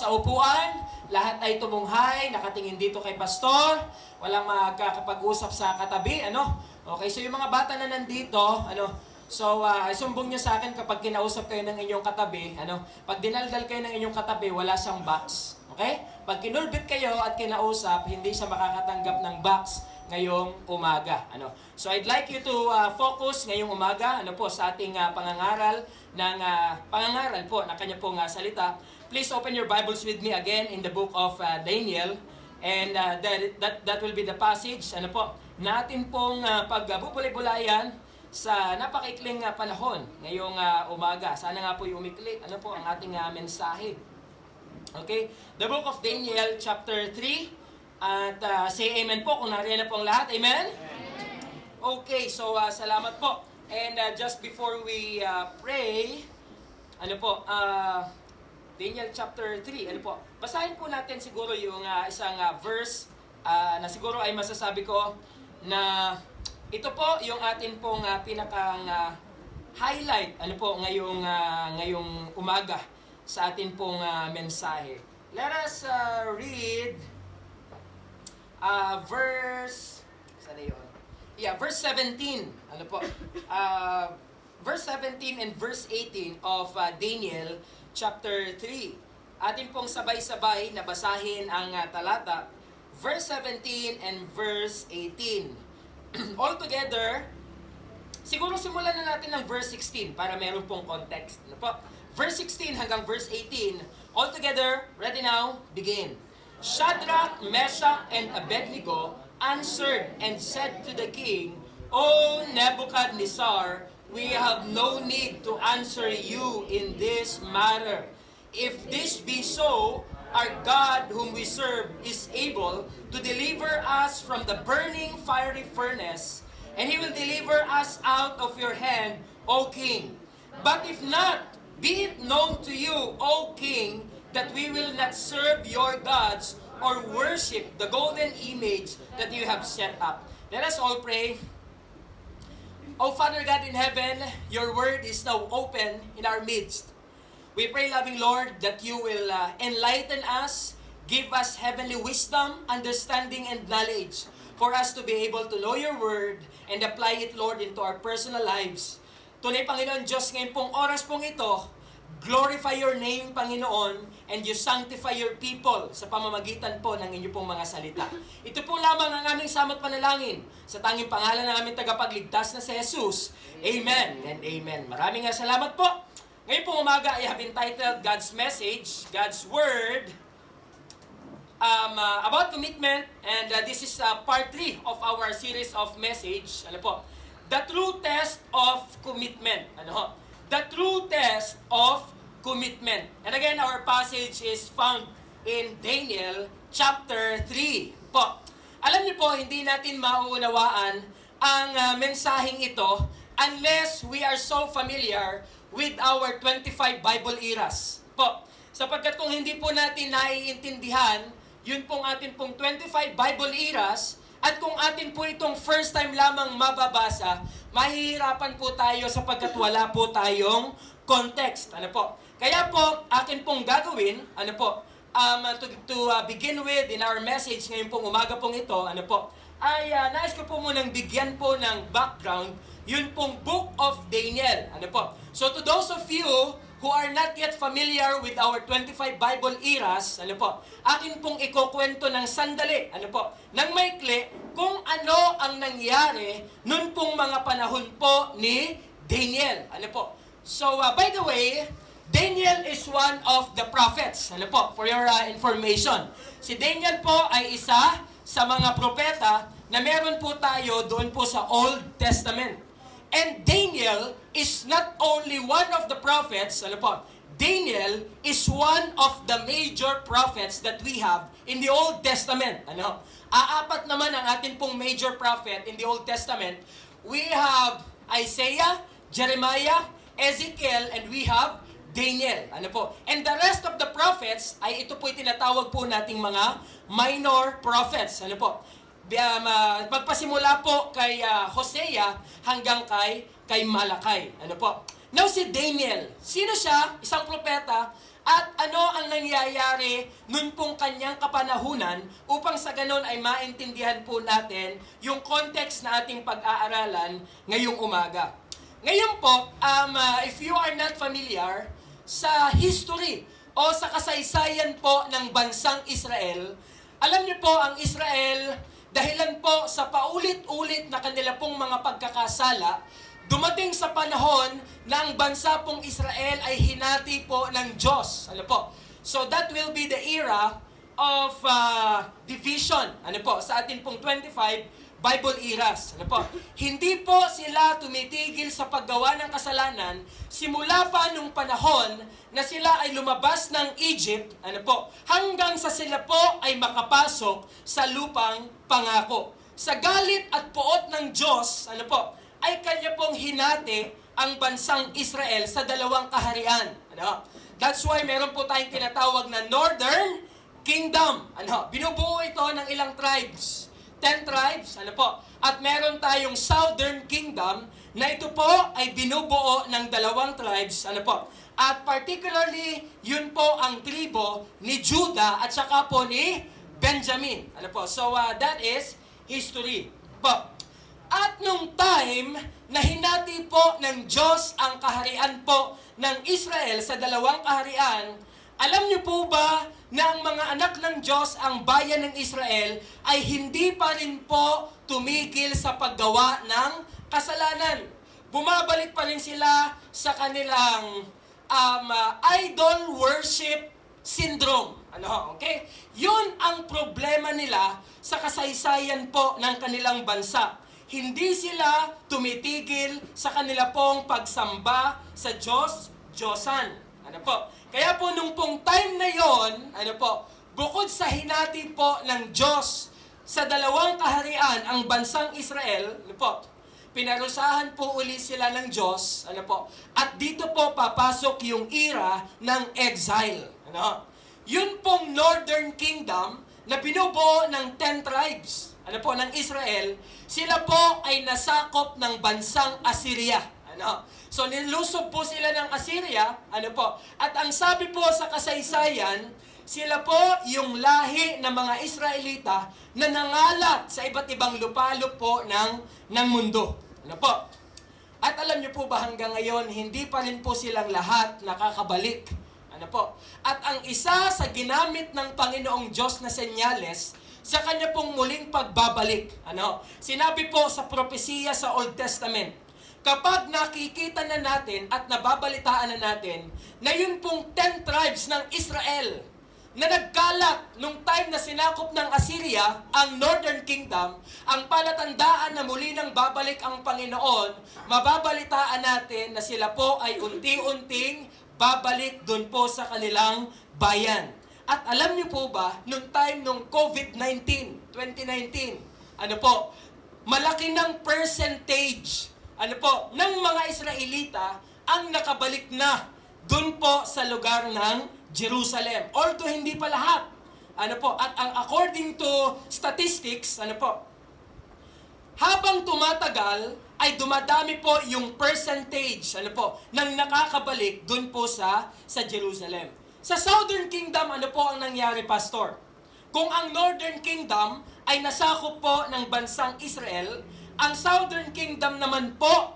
Sa upuan, lahat ay tumunghay, nakatingin dito kay pastor, walang magkakapag-usap sa katabi, ano? Okay, so yung mga bata na nandito, ano, so sumbong nyo sa akin kapag kinausap kayo ng inyong katabi, ano, pag dinaldal kayo ng inyong katabi, wala siyang box. Okay? Pag kinulbit kayo at kinausap, hindi siya makakatanggap ng box ngayong umaga. Ano? So I'd like you to focus ngayong umaga ano po sa ating pangangaral ng pangangaral po na kanya pong salita. Please open your Bibles with me again in the book of Daniel, and that will be the passage ano po natin pong pagbubulay-bulayan sa napakaikling panahon ngayong umaga. Sana nga po yung umikli ano po ang ating mensahe. Okay? The book of Daniel chapter 3. At say amen po kung nariyan na po ang lahat. Amen? Okay, so salamat po. And just before we pray, ano po, Daniel chapter 3, ano po, basahin po natin siguro yung isang verse na siguro ay masasabi ko na ito po yung atin pong pinakang highlight, ano po, ngayong umaga sa atin pong mensahe. Let us read verse, saan na yun? Yeah, verse 17. Ano po? Verse 17 and verse 18 of Daniel chapter 3. Atin pong sabay-sabay na basahin ang talata. Verse 17 and verse 18. All together, siguro simulan na natin ng verse 16 para meron pong context. Ano po? Verse 16 hanggang verse 18. All together, ready now, begin. Shadrach, Meshach, and Abednego answered and said to the king, O Nebuchadnezzar, we have no need to answer you in this matter. If this be so, our God whom we serve is able to deliver us from the burning fiery furnace, and he will deliver us out of your hand, O king. But if not, be it known to you, O king, that we will not serve your gods or worship the golden image that you have set up. Let us all pray. O Father God in heaven, your word is now open in our midst. We pray, loving Lord, that you will enlighten us, give us heavenly wisdom, understanding, and knowledge for us to be able to know your word and apply it, Lord, into our personal lives. Tunay, Panginoon Diyos, ngayon pong oras pong ito, glorify your name, Panginoon, and you sanctify your people sa pamamagitan po ng inyong pong mga salita. Ito po lamang ang aming samot panalangin sa tanging pangalan ng aming tagapagligtas na si Jesus. Amen and amen. Maraming salamat po. Ngayon pong umaga, I have entitled God's Message, God's Word, about commitment, and this is part 3 of our series of message. Ano po? The true test of commitment. Ano ho? The true test of commitment. And again, our passage is found in Daniel chapter 3 po. Alam niyo po, hindi natin mauunawaan ang mensaheng ito unless we are so familiar with our 25 Bible eras po. Sapagkat kung hindi po natin naiintindihan, yun pong atin pong 25 Bible eras, at kung atin po itong first time lamang mababasa, mahihirapan po tayo sapagkat wala po tayong context. Ano po? Kaya po, akin pong gagawin, ano po, to begin with in our message ngayon pong umaga pong ito, ano po, ay nais ko po munang bigyan po ng background, yun pong Book of Daniel. Ano po? So to those of you who are not yet familiar with our 25 Bible eras, ano po, akin pong ikukwento ng sandali, ano po, ng maikli, kung ano ang nangyari nun pong mga panahon po ni Daniel. Ano po? So, by the way, Daniel is one of the prophets. Ano po? For your information. Si Daniel po ay isa sa mga propeta na meron po tayo doon po sa Old Testament. And Daniel is not only one of the prophets, ano po, Daniel is one of the major prophets that we have in the Old Testament. Ano? Apat naman ang atin pong major prophet in the Old Testament. We have Isaiah, Jeremiah, Ezekiel, and we have Daniel. Ano po? And the rest of the prophets ay ito po tinatawag po nating mga minor prophets. Ano po? Magpasimula po kay Hosea hanggang kay Malakay. Ano po? Now si Daniel, sino siya? Isang propeta At ano ang nangyayari nun pong kanyang kapanahunan upang sa ganon ay maintindihan po natin yung context na ating pag-aaralan ngayong umaga. Ngayon po, if you are not familiar sa history o sa kasaysayan po ng bansang Israel, alam niyo po ang Israel, dahilan po sa paulit-ulit na kanila pong mga pagkakasala, dumating sa panahon na ang bansa pong Israel ay hinati po ng Diyos. Ano po? So that will be the era of division. Ano po? Sa atin pong 25 Bible eras. Ano po? Hindi po sila tumitigil sa paggawa ng kasalanan simula pa nung panahon na sila ay lumabas ng Egypt, ano po, hanggang sa sila po ay makapasok sa lupang pangako. Sa galit at puot ng Diyos, ano po, ay kanya pong hinati ang bansang Israel sa dalawang kaharian. Ano? That's why meron po tayong tinatawag na Northern Kingdom. Ano? Binubuo ito ng ilang tribes. 10 tribes, ano po? At meron tayong Southern Kingdom na ito po ay binubuo ng dalawang tribes, ano po? At particularly, yun po ang tribo ni Judah at saka po ni Benjamin. Ano po? So, that is history. Po. At nung time na hinati po ng Diyos ang kaharian po ng Israel sa dalawang kaharian, alam niyo po ba na ang mga anak ng Diyos, ang bayan ng Israel, ay hindi pa rin po tumigil sa paggawa ng kasalanan. Bumabalik pa rin sila sa kanilang idol worship syndrome. Ano? Okay? Yun ang problema nila sa kasaysayan po ng kanilang bansa. Hindi sila tumitigil sa kanila pong pagsamba sa Diyos, Diyosan. Ano po? Kaya po nung pong time na yon, ano po, bukod sa hinati po ng Diyos sa dalawang kaharian ang bansang Israel, ano po, pinarusahan po uli sila ng Diyos, ano po, at dito po papasok yung era ng exile. Ano? Yun pong Northern Kingdom na binubuo ng 10 tribes, ano po, ng Israel, sila po ay nasakop ng bansang Assyria. Ano? So nilusob po sila ng Assyria, ano po? At ang sabi po sa kasaysayan, sila po yung lahi ng mga Israelita na nangalat sa iba't ibang lupalop po ng mundo. Ano po? At alam niyo po ba hanggang ngayon, hindi pa rin po silang lahat nakakabalik. Ano po? At ang isa sa ginamit ng Panginoong Diyos na senyales sa kanya pong muling pagbabalik. Ano? Sinabi po sa propesiya sa Old Testament, kapag nakikita na natin at nababalitaan na natin na yun pong 10 tribes ng Israel na nagkalat nung time na sinakop ng Assyria ang Northern Kingdom, ang palatandaan na muli nang babalik ang Panginoon, mababalitaan natin na sila po ay unti-unting babalik doon po sa kanilang bayan. At alam niyo po ba, nung time nung COVID-19, 2019, ano po, malaki ng percentage ano po, ng mga Israelita ang nakabalik na doon po sa lugar ng Jerusalem. Although hindi pa lahat. Ano po, at ang according to statistics, ano po, habang tumatagal, ay dumadami po yung percentage, ano po, ng nakakabalik doon po sa Jerusalem. Sa Southern Kingdom, ano po ang nangyari, Pastor? Kung ang Northern Kingdom ay nasakop po ng bansang Israel, ang Southern Kingdom naman po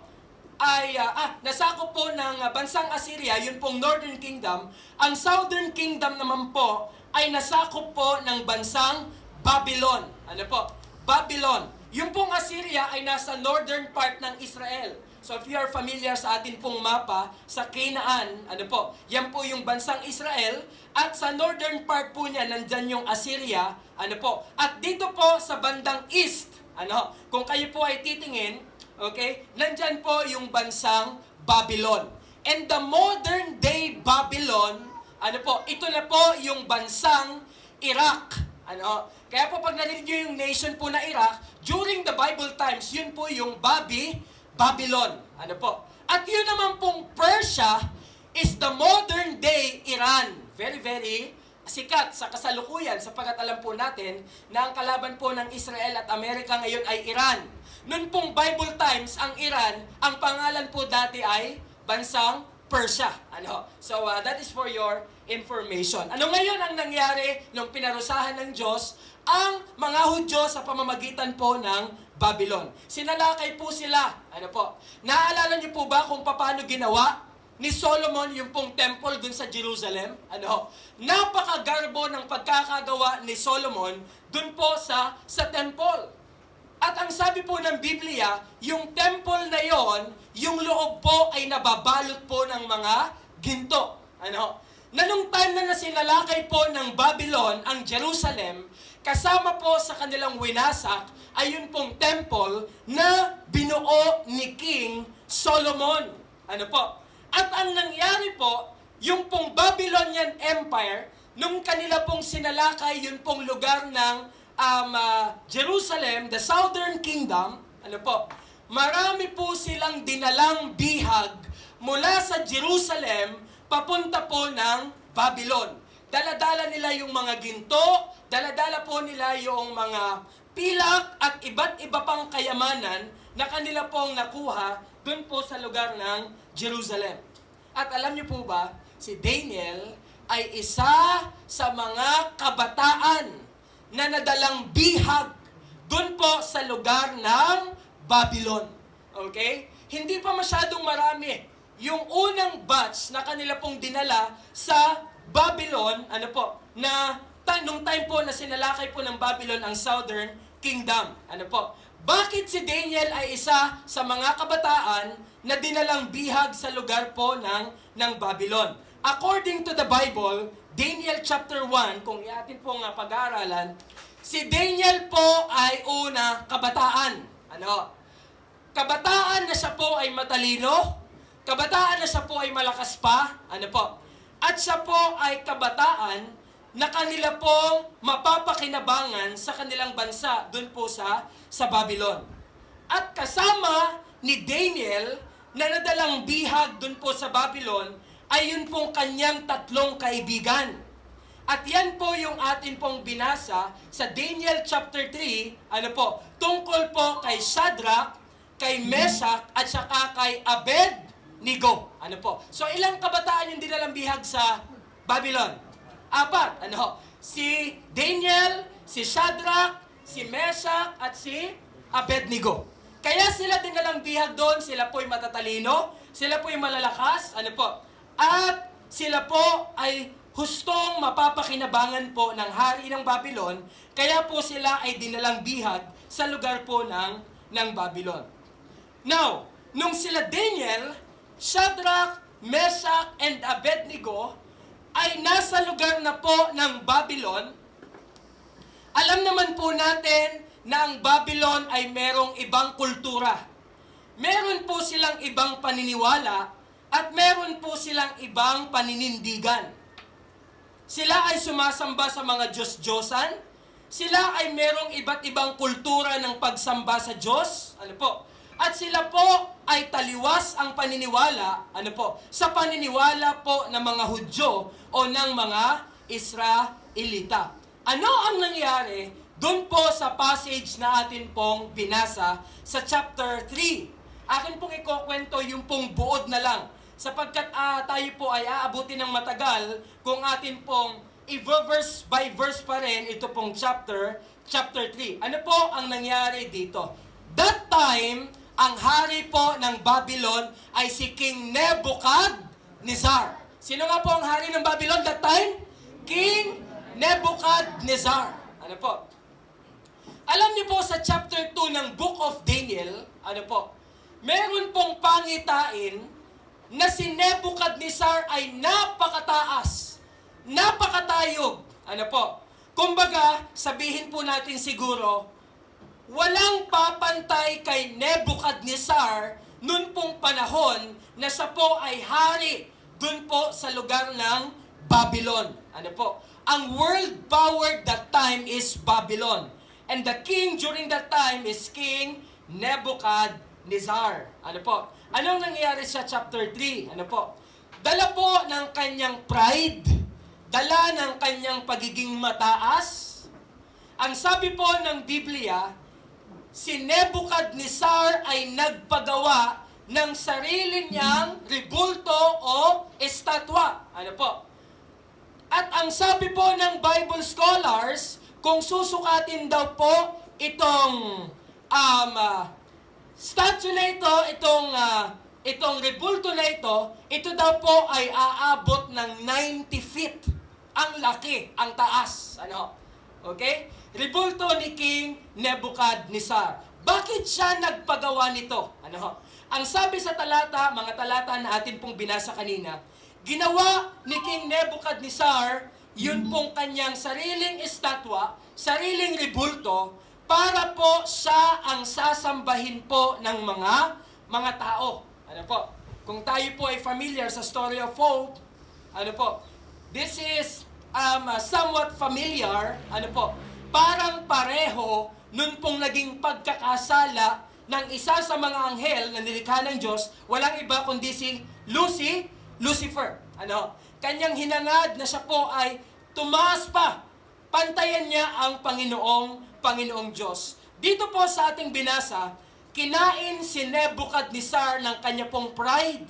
ay nasakop po ng bansang Assyria, yun pong Northern Kingdom. Ang Southern Kingdom naman po ay nasakop po ng bansang Babylon. Ano po? Babylon. Yung pong Assyria ay nasa northern part ng Israel. So if you are familiar sa atin pong mapa, sa Canaan, ano po, yan po yung bansang Israel, at sa northern part po niya, nandyan yung Assyria, ano po. At dito po sa bandang east, ano, kung kayo po ay titingin, okay, nandyan po yung bansang Babylon. And the modern day Babylon, ano po, ito na po yung bansang Iraq. Ano, kaya po pag narinig nyo yung nation po na Iraq, during the Bible times, yun po yung Babylon. Ano po? At yun naman pong Persia is the modern day Iran. Very, very sikat sa kasalukuyan sapagkat alam po natin na ang kalaban po ng Israel at Amerika ngayon ay Iran. Noon pong Bible times, ang Iran, ang pangalan po dati ay bansang Persia. Ano? So that is for your information. Ano ngayon ang nangyari nung pinarusahan ng Diyos ang mga Hudyo sa pamamagitan po ng Babylon? Sinalakay po sila. Ano po? Naaalala niyo po ba kung paano ginawa ni Solomon yung pong temple dun sa Jerusalem? Ano? Napakagarbo ng pagkakagawa ni Solomon dun po sa temple. At ang sabi po ng Biblia, yung temple na yon, yung loob po ay nababalot po ng mga ginto. Ano? Na nung time na nasinalakay po ng Babylon ang Jerusalem, kasama po sa kanilang winasak ay yun pong temple na binuo ni King Solomon. Ano po? At ang nangyari po, yung pong Babylonian Empire, nung kanila pong sinalakay yun pong lugar ng Jerusalem, the Southern Kingdom, ano po, marami po silang dinalang bihag mula sa Jerusalem papunta po ng Babylon. Dala-dala nila yung mga ginto, dala-dala po nila yung mga pilak at iba't iba pang kayamanan na kanila pong nakuha dun po sa lugar ng Jerusalem. At alam niyo po ba, si Daniel ay isa sa mga kabataan na nadalang bihag dun po sa lugar ng Babylon. Okay? Hindi pa masyadong marami yung unang batch na kanila pong dinala sa Babylon, ano po, na nung time po na sinalakay po ng Babylon ang Southern Kingdom. Ano po? Bakit si Daniel ay isa sa mga kabataan na dinalang bihag sa lugar po ng Babylon? According to the Bible, Daniel chapter 1, kung iatin po nga pag-aaralan, si Daniel po ay una kabataan. Ano? Kabataan na siya po ay matalino, kabataan na siya po ay malakas pa, ano po? At siya po ay kabataan na kanila pong mapapakinabangan sa kanilang bansa doon po sa Babylon. At kasama ni Daniel na nadalang bihag doon po sa Babylon ay yun pong kanyang tatlong kaibigan. At yan po yung atin pong binasa sa Daniel chapter 3, ano po, tungkol po kay Shadrach, kay Meshach, at saka kay Abednego. Ano po? So ilang kabataan yung dinalang bihag sa Babylon? 4. Ano? Si Daniel, si Shadrach, si Meshach, at si Abednego. Kaya sila dinalang bihag doon, sila po'y matatalino, sila po'y malalakas, ano po? At sila po ay hustong mapapakinabangan po ng hari ng Babylon, kaya po sila ay dinalang bihag sa lugar po ng Babylon. Now, nung sila Daniel, Shadrach, Meshach, and Abednego ay nasa lugar na po ng Babylon, alam naman po natin na ang Babylon ay merong ibang kultura. Meron po silang ibang paniniwala at meron po silang ibang paninindigan. Sila ay sumasamba sa mga Diyos-Diyosan. Sila ay merong iba't ibang kultura ng pagsamba sa Diyos. Ano po? At sila po ay taliwas ang paniniwala, ano po, sa paniniwala po ng mga Hudyo o ng mga Israelita. Ano ang nangyari doon po sa passage na atin pong binasa sa chapter 3? Akin pong ikukwento yung pong buod na lang, sapagkat tayo po ay aabutin ng matagal kung atin pong i-verse by verse pa rin ito pong chapter 3. Ano po ang nangyari dito? That time, ang hari po ng Babylon ay si King Nebuchadnezzar. Sino nga po ang hari ng Babylon that time? King Nebuchadnezzar. Ano po? Alam niyo po sa chapter 2 ng Book of Daniel, ano po? Meron pong pangitain na si Nebuchadnezzar ay napakataas, napakatayog. Ano po? Kumbaga, sabihin po natin siguro, walang papantay kay Nebuchadnezzar noon pong panahon na siya po ay hari doon po sa lugar ng Babylon. Ano po? Ang world power that time is Babylon. And the king during that time is King Nebuchadnezzar. Ano po? Anong nangyayari sa chapter 3? Ano po? Dala po ng kanyang pride, dala ng kanyang pagiging mataas. Ang sabi po ng Biblia, si Nebuchadnezzar ay nagpagawa ng sarili niyang rebulto o estatwa. Ano po? At ang sabi po ng Bible scholars, kung susukatin daw po itong statue na ito, itong rebulto na ito daw po ay aabot ng 90 feet. Ang laki, ang taas. Ano? Okay? Rebulto ni King Nebuchadnezzar. Bakit siya nagpagawa nito? Ano? Ang sabi sa talata, mga talata na atin pong binasa kanina, ginawa ni King Nebuchadnezzar yun pong kanyang sariling estatwa, sariling rebulto, para po siya ang sasambahin po ng mga tao. Ano po? Kung tayo po ay familiar sa story of Hope, ano po? This is somewhat familiar, ano po? Parang pareho nun pong naging pagkakasala ng isa sa mga anghel na nilikha ng Diyos, walang iba kundi si Lucifer. Ano? Kanyang hinangad na siya po ay tumaas pa. Pantayan niya ang Panginoong Diyos. Dito po sa ating binasa, kinain si Nebuchadnezzar ng kanya pong pride.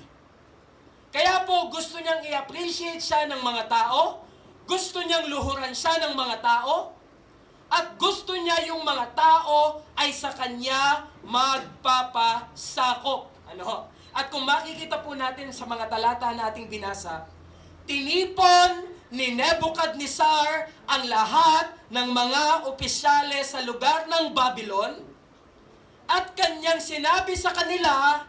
Kaya po gusto niyang i-appreciate siya ng mga tao, gusto niyang luhuran siya ng mga tao, at gusto niya yung mga tao ay sa kanya magpapasakop. Ano? At kung makikita po natin sa mga talata na ating binasa, tinipon ni Nebuchadnezzar ang lahat ng mga opisyales sa lugar ng Babylon at kanyang sinabi sa kanila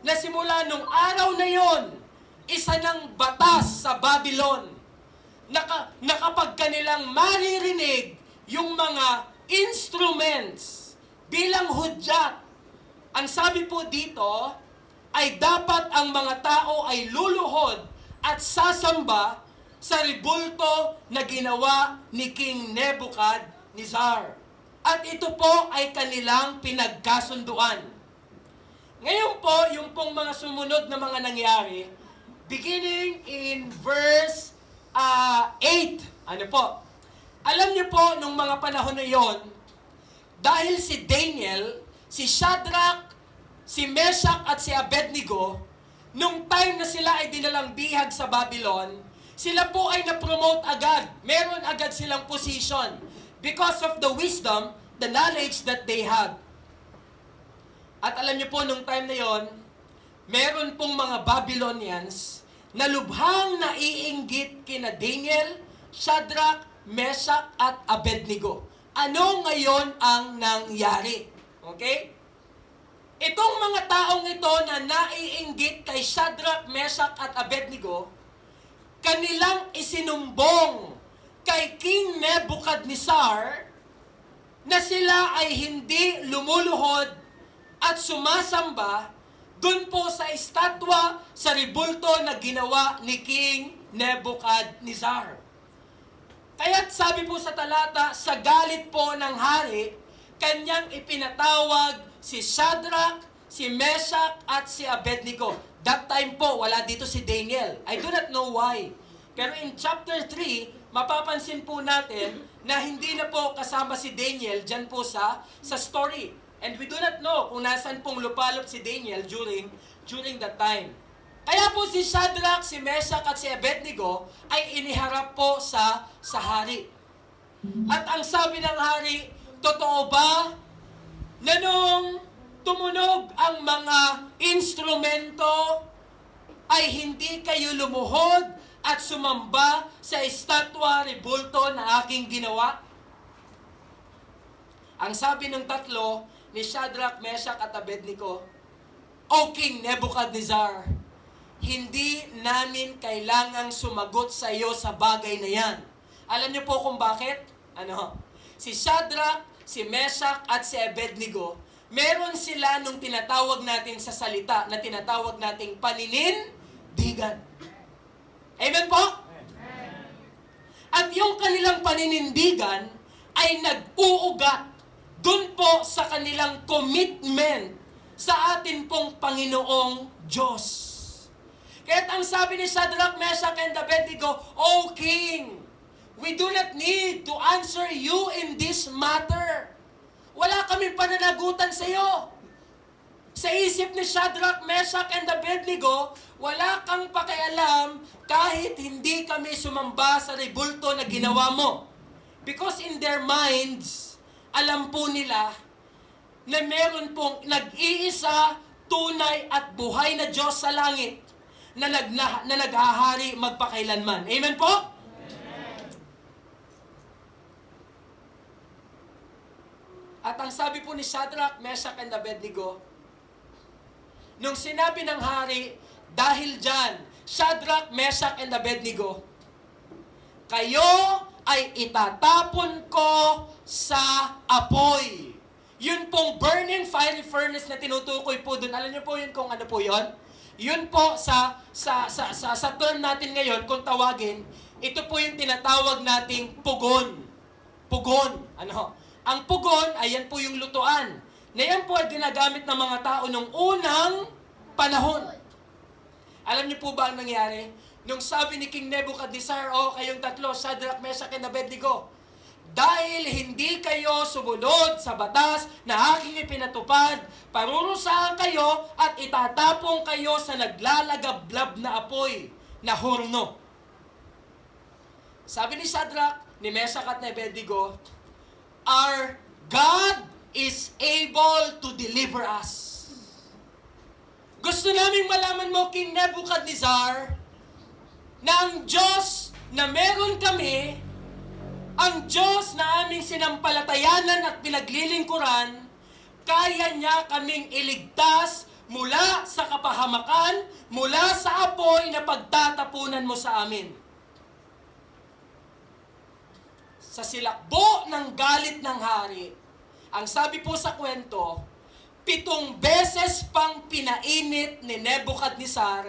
na simula nung araw na yon, isa ng batas sa Babylon na kapag kanilang maririnig yung mga instruments bilang hudyat, ang sabi po dito ay dapat ang mga tao ay luluhod at sasamba sa rebulto na ginawa ni King Nebuchadnezzar. At ito po ay kanilang pinagkasunduan. Ngayon po, yung pong mga sumunod na mga nangyari, beginning in verse 8. Ano po? Alam niyo po, nung mga panahon na yon, dahil si Daniel, si Shadrach, si Meshach at si Abednego, nung time na sila ay dinalang bihag sa Babylon, sila po ay na-promote agad. Meron agad silang position because of the wisdom, the knowledge that they had. At alam niyo po, nung time na yon, meron pong mga Babylonians na lubhang naiinggit kina Daniel, Shadrach, Meshach at Abednego. Ano ngayon ang nangyari? Okay? Itong mga taong ito na naiinggit kay Shadrach, Meshach at Abednego, kanilang isinumbong kay King Nebuchadnezzar na sila ay hindi lumuluhod at sumasamba dun po sa estatwa sa rebulto na ginawa ni King Nebuchadnezzar. Kaya't sabi po sa talata, sa galit po ng hari, kanyang ipinatawag si Shadrach, si Meshach, at si Abednego. That time po, wala dito si Daniel. I do not know why. Pero in chapter 3, mapapansin po natin na hindi na po kasama si Daniel dyan po sa story. And we do not know kung nasan pong lupalop si Daniel during that time. Kaya po si Shadrach, si Meshach at si Abednego ay iniharap po sa hari. At ang sabi ng hari, totoo ba na nung tumunog ang mga instrumento ay hindi kayo lumuhod at sumamba sa estatwa rebulto na aking ginawa? Ang sabi ng tatlo ni Shadrach, Meshach at Abednego, O King Nebuchadnezzar, hindi namin kailangang sumagot sa iyo sa bagay na yan. Alam niyo po kung bakit? Ano? Si Shadrach, si Meshach at si Abednego, meron sila nung tinatawag natin sa salita na tinatawag nating paninindigan. Amen po? Amen. At yung kanilang paninindigan ay nag-uugat dun po sa kanilang commitment sa atin pong Panginoong Diyos. Kaya't ang sabi ni Shadrach, Meshach, and Abednego, O King, we do not need to answer you in this matter. Wala kaming pananagutan sa iyo. Sa isip ni Shadrach, Meshach, and Abednego, wala kang pakialam kahit hindi kami sumamba sa rebulto na ginawa mo. Because in their minds, alam po nila na meron pong nag-iisa, tunay at buhay na Diyos sa langit na naghahari magpakailanman. Amen po? At ang sabi po ni Shadrach, Meshach, and Abednego, nung sinabi ng hari, dahil dyan, Shadrach, Meshach, and Abednego, kayo ay itatapon ko sa apoy. Yun pong burning fiery furnace na tinutukoy po doon. Alam niyo po yun kung ano po yun? Yun po sa term natin ngayon, kung tawagin, ito po yung tinatawag nating pugon. Pugon. Ano? Ang pugon, ayan po yung lutuan. Na yan po ay ginagamit ng mga tao nung unang panahon. Alam niyo po ba ang nangyari? Nung sabi ni King Nebuchadnezzar, kayong tatlo, Shadrach, Meshach, and Abednego, dahil hindi kayo sumunod sa batas na aking ipinatupad, parurusahan kayo at itatapong kayo sa naglalagablab na apoy na horno. Sabi ni Shadrach, ni Meshach at ni Abednego, our God is able to deliver us. Gusto naming malaman mo, King Nebuchadnezzar, na ang Diyos na meron kami, ang Diyos na aming sinampalatayanan at pinaglilingkuran, kaya niya kaming iligtas mula sa kapahamakan, mula sa apoy na pagtatapunan mo sa amin. Sa silakbo ng galit ng hari, ang sabi po sa kwento, 7 beses pang pinainit ni Nebuchadnezzar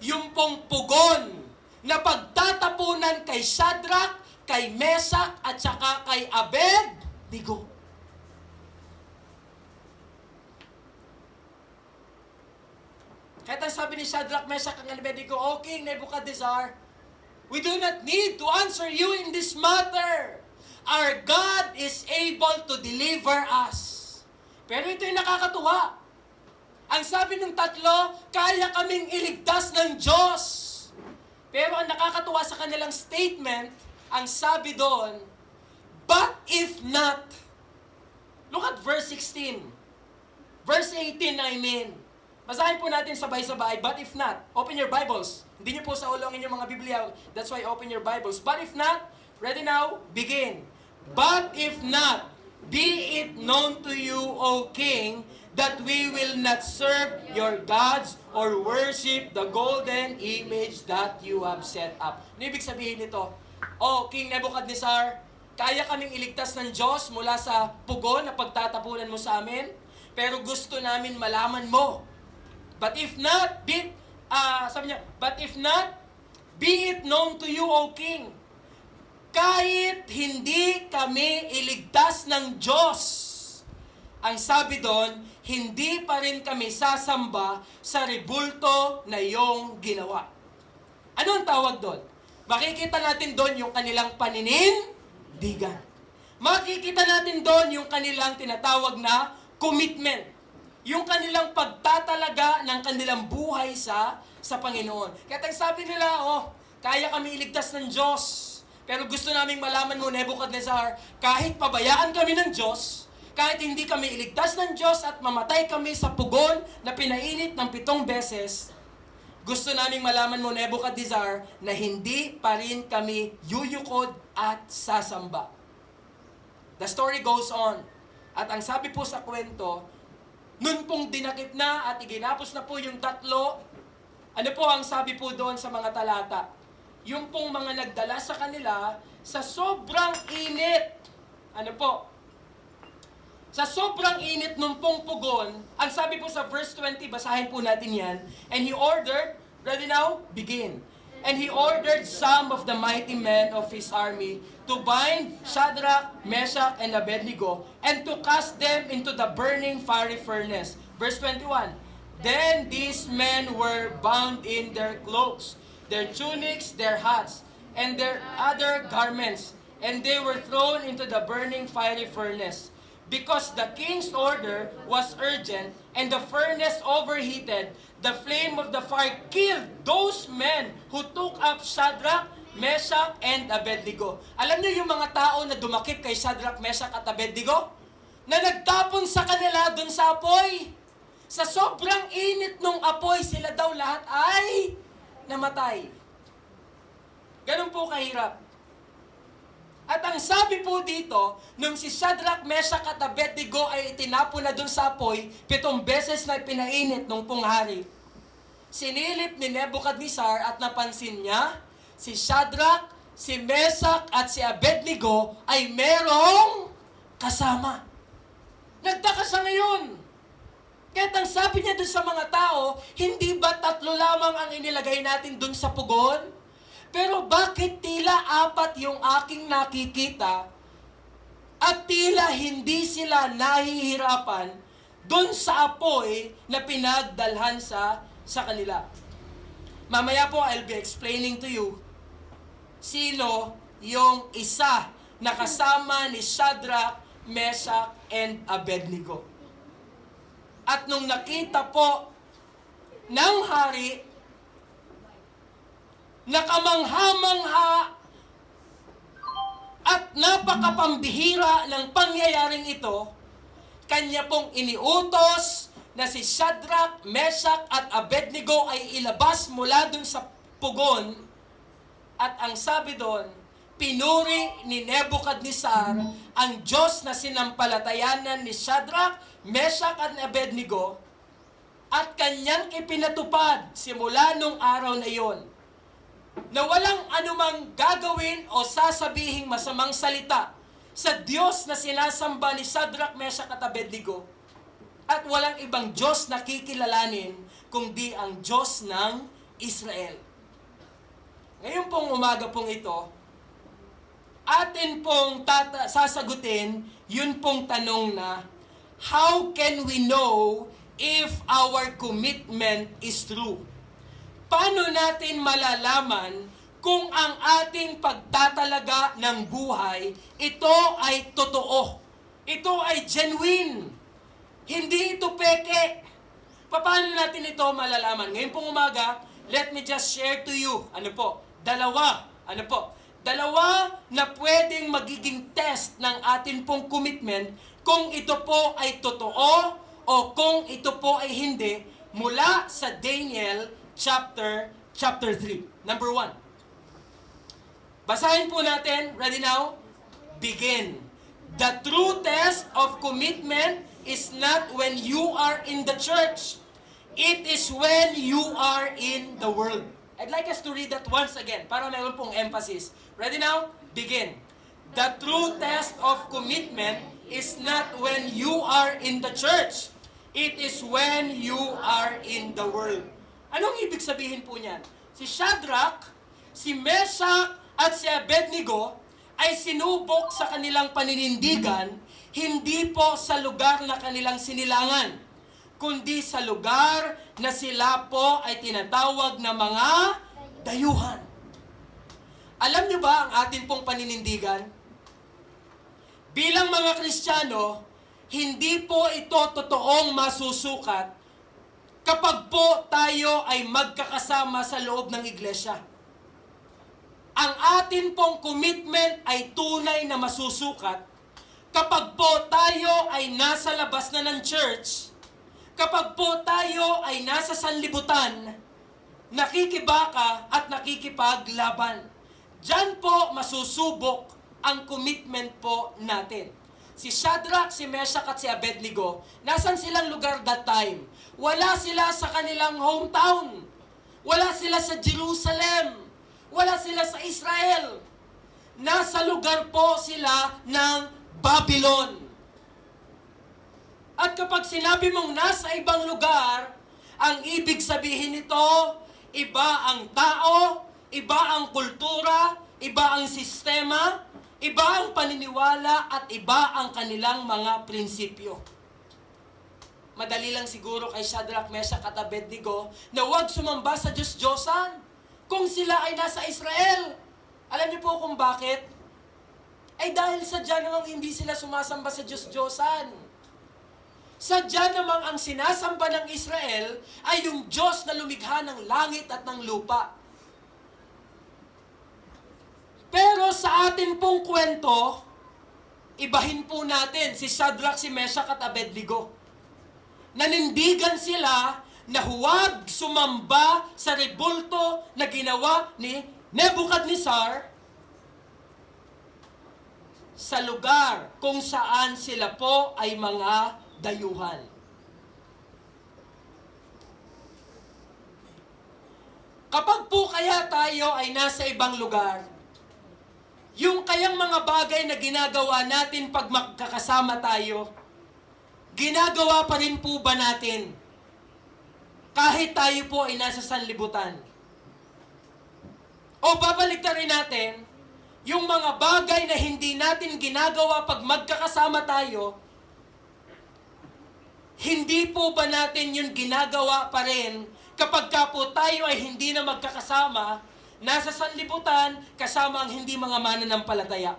yung pong pugon na pagtatapunan kay Shadrach, kay Meshach, at saka kay Abednego. Kahit ang sabi ni Shadrach, Meshach, at Abednego, O King Nebuchadnezzar, we do not need to answer you in this matter. Our God is able to deliver us. Pero ito yung nakakatuwa. Ang sabi ng tatlo, kaya kaming iligtas ng Diyos. Pero ang nakakatuwa sa kanilang statement, ang sabi doon, but if not, look at verse 16. Verse 18, I mean. Basahin po natin sabay-sabay, but if not, open your Bibles. Hindi niyo po sa ulongin yung mga Biblia, that's why open your Bibles. But if not, ready now, begin. But if not, be it known to you, O King, that we will not serve your gods or worship the golden image that you have set up. Ano ibig sabihin nito? O King Nebuchadnezzar, kaya kaming iligtas ng Diyos mula sa pugon na pagtatapunan mo sa amin, pero gusto namin malaman mo. But if not, but if not, be it known to you, O King, kahit hindi kami iligtas ng Diyos, ang sabi doon, hindi pa rin kami sasamba sa rebulto na iyong ginawa. Ano ang tawag doon? Makikita natin doon yung kanilang paninindigan. Makikita natin doon yung kanilang tinatawag na commitment. Yung kanilang pagtatalaga ng kanilang buhay sa Panginoon. Kaya sabi nila, kaya kami iligtas ng Diyos. Pero gusto naming malaman mo, Nebuchadnezzar, kahit pabayaan kami ng Diyos, kahit hindi kami iligtas ng Diyos at mamatay kami sa pugon na pinainit ng 7 beses, gusto naming malaman mo, Nebuchadnezzar, na hindi pa rin kami yuyukod at sasamba. The story goes on. At ang sabi po sa kwento, nun pong dinakip na at iginapos na po yung tatlo, ano po ang sabi po doon sa mga talata? Yung pong mga nagdala sa kanila sa sobrang init. Ano po? Sa sobrang init nung pong pugon, ang sabi po sa verse 20, basahin po natin yan, and he ordered, ready now? Begin. And he ordered some of the mighty men of his army to bind Shadrach, Meshach, and Abednego, and to cast them into the burning fiery furnace. Verse 21, then these men were bound in their cloaks, their tunics, their hats, and their other garments, and they were thrown into the burning fiery furnace. Because the king's order was urgent and the furnace overheated, the flame of the fire killed those men who took up Shadrach, Meshach, and Abednego. Alam niyo yung mga tao na dumakip kay Shadrach, Meshach, at Abednego? Na nagtapon sa kanila dun sa apoy. Sa sobrang init nung apoy, sila daw lahat ay namatay. Ganun po kahirap. At ang sabi po dito, nung si Shadrach, Meshach at Abednego ay itinapon na dun sa apoy, 7 beses na pinainit nung pong hari. Sinilip ni Nebuchadnezzar at napansin niya, si Shadrach, si Meshach at si Abednego ay merong kasama. Nagtaka siya ngayon. Kaya ang sabi niya dun sa mga tao, hindi ba 3 lamang ang inilagay natin dun sa pugon? Pero bakit tila 4 yung aking nakikita at tila hindi sila nahihirapan dun sa apoy na pinagdalhan sa kanila? Mamaya po, I'll be explaining to you sino yung isa na kasama ni Shadrach, Meshach, and Abednego. At nung nakita po ng hari, nakamangha-mangha at napakapambihira ng pangyayaring ito, kanya pong iniutos na si Shadrach, Meshach at Abednego ay ilabas mula dun sa pugon. At ang sabi doon, pinuri ni Nebuchadnezzar ang Diyos na sinampalatayanan ni Shadrach, Meshach at Abednego at kanyang ipinatupad simula nung araw na iyon na walang anumang gagawin o sasabihing masamang salita sa Diyos na sinasamba ni Shadrach, Meshach at Abednego at walang ibang Diyos na kikilalanin kundi ang Diyos ng Israel. Ngayon pong umaga pong ito, atin pong sasagutin yun pong tanong na, how can we know if our commitment is true? Paano natin malalaman kung ang ating pagtatalaga ng buhay, ito ay totoo? Ito ay genuine. Hindi ito peke. Paano natin ito malalaman? Ngayon pong umaga, let me just share to you, dalawa na pwedeng magiging test ng atin pong commitment kung ito po ay totoo o kung ito po ay hindi mula sa Daniel chapter 3. Number 1. Basahin po natin. Ready now? Begin. The true test of commitment is not when you are in the church. It is when you are in the world. I'd like us to read that once again para mayroon pong emphasis. Ready now? Begin. The true test of commitment is not when you are in the church. It is when you are in the world. Anong ibig sabihin po niyan? Si Shadrach, si Meshach, at si Abednego ay sinubok sa kanilang paninindigan, hindi po sa lugar na kanilang sinilangan, kundi sa lugar na sila po ay tinatawag na mga dayuhan. Alam niyo ba ang atin pong paninindigan? Bilang mga Kristiyano, hindi po ito totoong masusukat kapag po tayo ay magkakasama sa loob ng iglesia. Ang atin pong commitment ay tunay na masusukat kapag po tayo ay nasa labas na ng church, kapag po tayo ay nasa sanlibutan, nakikibaka at nakikipaglaban. Diyan po masusubok ang commitment po natin. Si Shadrach, si Meshach at si Abednego, nasan silang lugar that time? Wala sila sa kanilang hometown. Wala sila sa Jerusalem. Wala sila sa Israel. Nasa lugar po sila ng Babylon. At kapag sinabi mong nasa ibang lugar, ang ibig sabihin nito, iba ang tao, iba ang kultura, iba ang sistema, iba ang paniniwala, at iba ang kanilang mga prinsipyo. Madali lang siguro kay Shadrach, Meshach at Abednego na huwag sumamba sa Diyos-Diyosan kung sila ay nasa Israel. Alam niyo po kung bakit? Ay dahil sadya namang hindi sila sumasamba sa Diyos-Diyosan. Sadya namang ang sinasamba ng Israel ay yung Diyos na lumikha ng langit at ng lupa. Pero sa atin pong kwento, ibahin po natin si Shadrach, si Meshach at Abednego. Nanindigan sila na huwag sumamba sa rebulto na ginawa ni Nebuchadnezzar sa lugar kung saan sila po ay mga dayuhan. Kapag po kaya tayo ay nasa ibang lugar, yung kayang mga bagay na ginagawa natin pag magkakasama tayo, ginagawa pa rin po ba natin? Kahit tayo po ay nasa sanlibutan. O babaliktarin natin, yung mga bagay na hindi natin ginagawa pag magkakasama tayo, hindi po ba natin yun ginagawa pa rin kapag ka po tayo ay hindi na magkakasama, nasa sanlibutan, kasama ang hindi mga mananampalataya?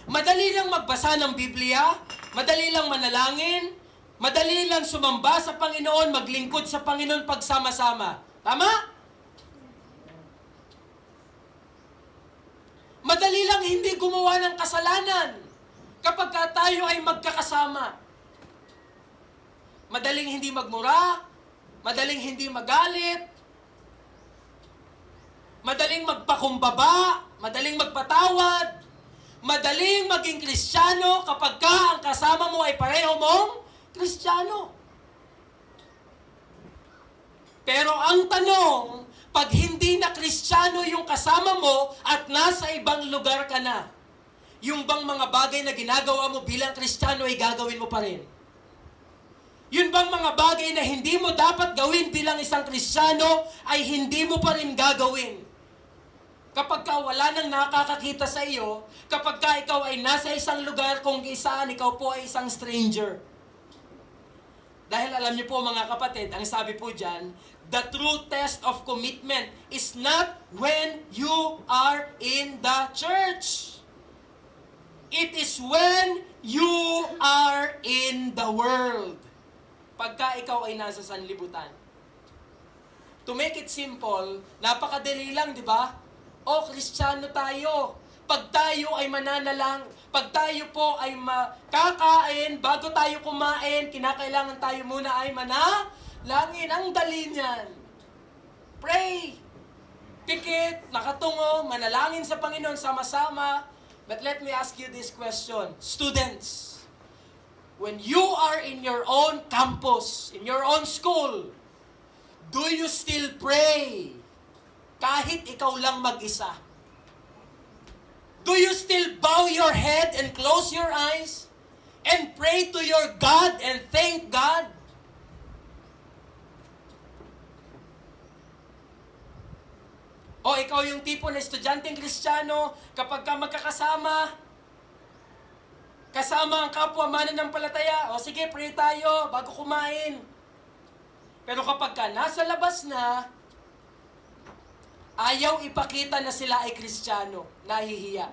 Madali lang magbasa ng Biblia, madali lang manalangin, madali lang sumamba sa Panginoon, maglingkod sa Panginoon pagsama-sama. Tama? Madali lang hindi gumawa ng kasalanan kapag tayo ay magkakasama. Madaling hindi magmura, madaling hindi magalit, madaling magpakumbaba, madaling magpatawad, madaling maging Kristiyano kapag ka ang kasama mo ay pareho mong Kristiyano. Pero ang tanong, pag hindi na Kristiyano yung kasama mo at nasa ibang lugar ka na, yung bang mga bagay na ginagawa mo bilang Kristiyano ay gagawin mo pa rin? Yun bang mga bagay na hindi mo dapat gawin bilang isang Kristiyano ay hindi mo pa rin gagawin? Kapag ka wala nang nakakakita sa iyo, kapag ka ikaw ay nasa isang lugar kung saan ikaw po ay isang stranger. Dahil alam niyo po mga kapatid, ang sabi po dyan, the true test of commitment is not when you are in the church. It is when you are in the world. Pagka ikaw ay nasa sanlibutan. To make it simple, napakadali lang, di ba? O, Kristiyano tayo. Pag tayo ay mananalang, pag tayo po ay makakain, bago tayo kumain, kinakailangan tayo muna ay manalangin. Ang dali niyan. Pray. Pikit, nakatungo, manalangin sa Panginoon sama-sama. But let me ask you this question. Students, when you are in your own campus, in your own school, do you still pray? Kahit ikaw lang mag-isa. Do you still bow your head and close your eyes and pray to your God and thank God? O ikaw yung tipo na estudyanteng Kristiyano, kapag ka magkakasama, kasama ang kapwa mananampalataya, o sige, pray tayo bago kumain. Pero kapag ka nasa labas na, ayaw ipakita na sila ay Kristiyano, nahihiya.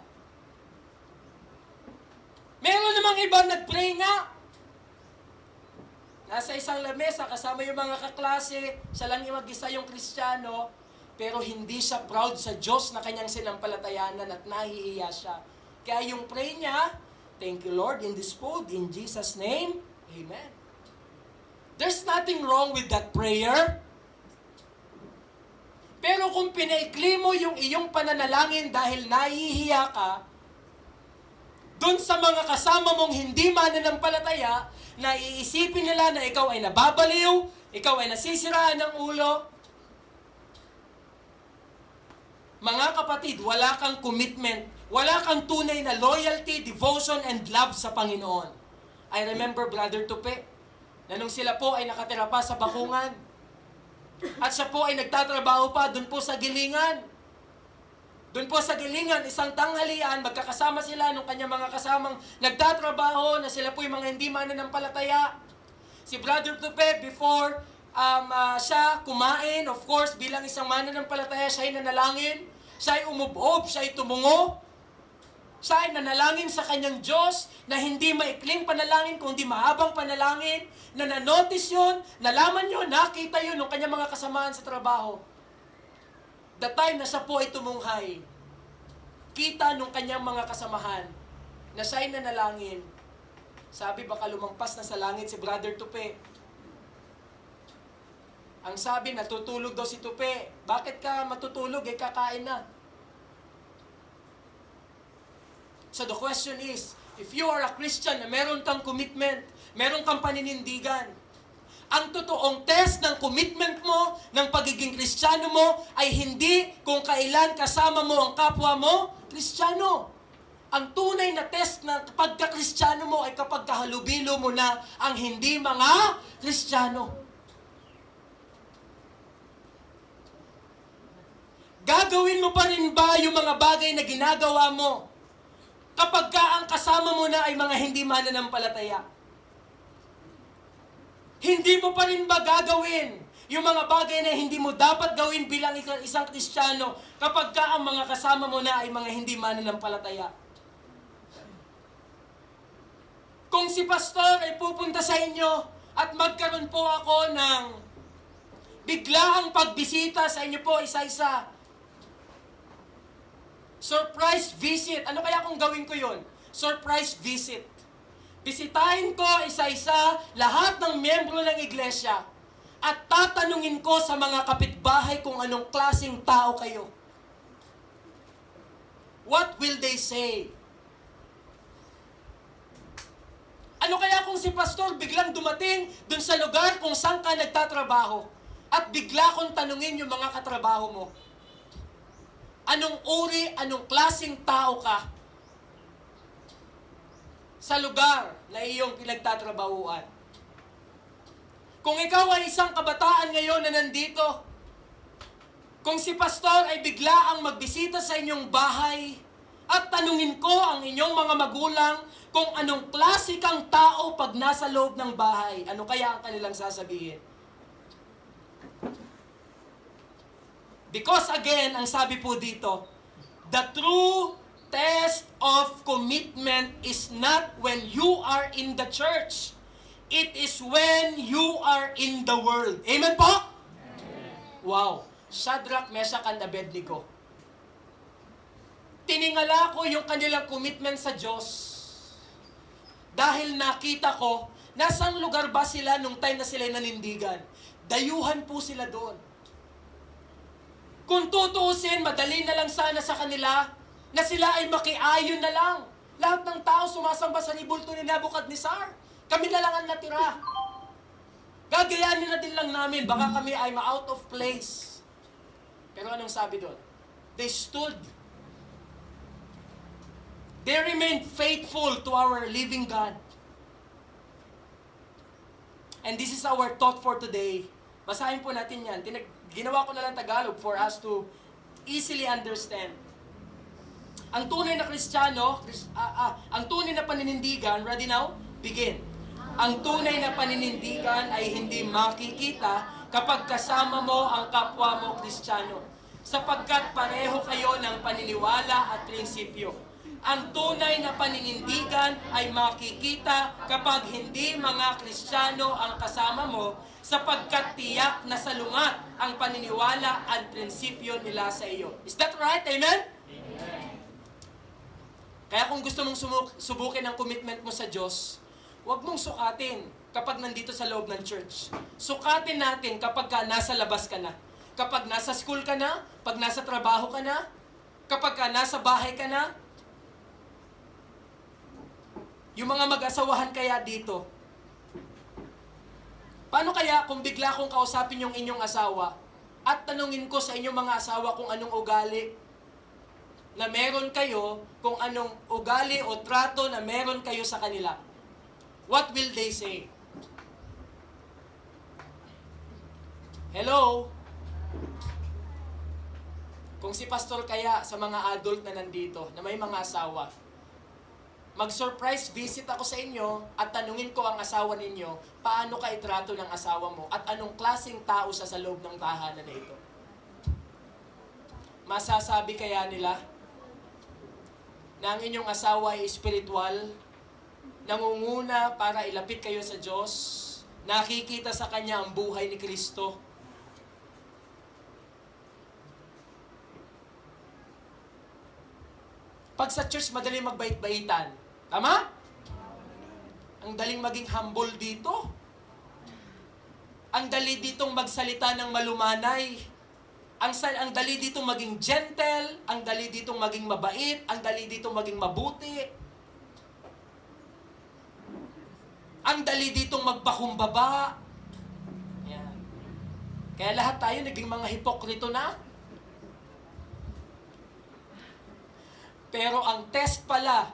Meron namang iba nag-pray nga. Nasa isang lamesa, kasama yung mga kaklase, siya lang yung mag-isa yung Kristiyano, pero hindi siya proud sa Diyos na kanyang sinampalatayanan at nahihiya siya. Kaya yung pray niya, thank you Lord in this food, in Jesus' name, Amen. There's nothing wrong with that prayer. Pero kung pinaikli mo yung iyong pananalangin dahil nahihiya ka, dun sa mga kasama mong hindi mananampalataya, na iisipin nila na ikaw ay nababaliw, ikaw ay nasisiraan ng ulo. Mga kapatid, wala kang commitment, wala kang tunay na loyalty, devotion, and love sa Panginoon. I remember Brother Tupe, na nung sila po ay nakatira pa sa Bakungan, at siya po ay nagtatrabaho pa doon po sa Gilingan. Doon po sa Gilingan, isang tanghalian, magkakasama sila nung kanyang mga kasamang nagtatrabaho na sila po yung mga hindi mananampalataya. Si Brother Tupe, before siya kumain, of course, bilang isang mananampalataya, siya ay nanalangin. Siya ay umubob, siya ay tumungo, siya ay nanalangin sa kanyang Diyos na hindi maikling panalangin, kundi mahabang panalangin, na nanotice yun, nalaman yun, nakita yun ng kanyang mga kasamaan sa trabaho. The time na siya po ay tumunghay, kita nung kanyang mga kasamahan na siya ay nanalangin. Sabi, baka lumampas na sa langit si Brother Tupe. Ang sabi, natutulog daw si Tupe. Bakit ka matutulog? Kakain na. So the question is, if you are a Christian na meron kang commitment, meron kang paninindigan, ang totoong test ng commitment mo, ng pagiging Kristiyano mo, ay hindi kung kailan kasama mo ang kapwa mo, Kristiyano. Ang tunay na test ng pagka-Kristiyano mo ay kapag kahalubilo mo na ang hindi mga Kristiyano. Gagawin mo pa rin ba yung mga bagay na ginagawa mo kapag ka ang kasama mo na ay mga hindi mananampalataya? Hindi mo pa rin ba gagawin yung mga bagay na hindi mo dapat gawin bilang isang Kristiyano kapag ka ang mga kasama mo na ay mga hindi mananampalataya? Kung si pastor ay pupunta sa inyo at magkaroon po ako ng biglaang pagbisita sa inyo po isa-isa, surprise visit. Ano kaya kung gawin ko yun? Surprise visit. Bisitahin ko isa-isa lahat ng miyembro ng iglesia at tatanungin ko sa mga kapitbahay kung anong klaseng tao kayo. What will they say? Ano kaya kung si pastor biglang dumating dun sa lugar kung saan ka nagtatrabaho at bigla kong tanungin yung mga katrabaho mo? Anong uri, anong klaseng tao ka sa lugar na iyong pinagtatrabahuan? Kung ikaw ay isang kabataan ngayon na nandito, kung si pastor ay bigla ang magbisita sa inyong bahay at tanungin ko ang inyong mga magulang kung anong klase kang tao pag nasa loob ng bahay, ano kaya ang kanilang sasabihin? Because again, ang sabi po dito, the true test of commitment is not when you are in the church. It is when you are in the world. Amen po? Amen. Wow. Shadrach, Meshach, and Abednego. Tiningala ko yung kanilang commitment sa Diyos. Dahil nakita ko, nasang lugar ba sila nung time na sila nanindigan? Dayuhan po sila doon. Kung tutuusin, madali na lang sana sa kanila na sila ay makiayon na lang. Lahat ng tao sumasamba sa ribulto ni Nebuchadnezzar. Kami na lang ang natira. Gagayanin na din lang namin, baka kami ay ma-out of place. Pero anong sabi doon? They stood. They remained faithful to our living God. And this is our thought for today. Basahin po natin yan. Ginawa ko na lang Tagalog for us to easily understand. Ang tunay na Kristiyano, ang tunay na paninindigan, ready now? Begin. Ang tunay na paninindigan ay hindi makikita kapag kasama mo ang kapwa mo Kristiyano, sapagkat pareho kayo ng paniniwala at prinsipyo. Ang tunay na paninindigan ay makikita kapag hindi mga Kristiyano ang kasama mo, sapagkat tiyak na salungat ang paniniwala at prinsipyo nila sa iyo. Is that right? Amen? Amen. Kaya kung gusto mong subukin ang commitment mo sa Diyos, huwag mong sukatin kapag nandito sa loob ng church. Sukatin natin kapag nasa labas ka na. Kapag nasa school ka na, pag nasa trabaho ka na, kapag nasa bahay ka na. Yung mga mag-asawahan kaya dito, paano kaya kung bigla kong kausapin yung inyong asawa at tanungin ko sa inyong mga asawa kung anong ugali na meron kayo, kung anong ugali o trato na meron kayo sa kanila? What will they say? Hello? Kung si pastor kaya sa mga adult na nandito, na may mga asawa, mag-surprise visit ako sa inyo at tanungin ko ang asawa ninyo, paano ka itrato ng asawa mo at anong klaseng tao siya sa loob ng tahanan na ito. Masasabi kaya nila na ang inyong asawa ay espiritual, nangunguna para ilapit kayo sa Diyos, nakikita sa Kanya ang buhay ni Kristo? Pag sa church, madali magbait-baitan. Tama? Ang daling maging humble dito. Ang dali ditong magsalita ng malumanay. Ang dali ditong maging gentle. Ang dali ditong maging mabait. Ang dali ditong maging mabuti. Ang dali ditong magpakumbaba. Yan. Kaya lahat tayo naging mga hipokrito na. Pero ang test pala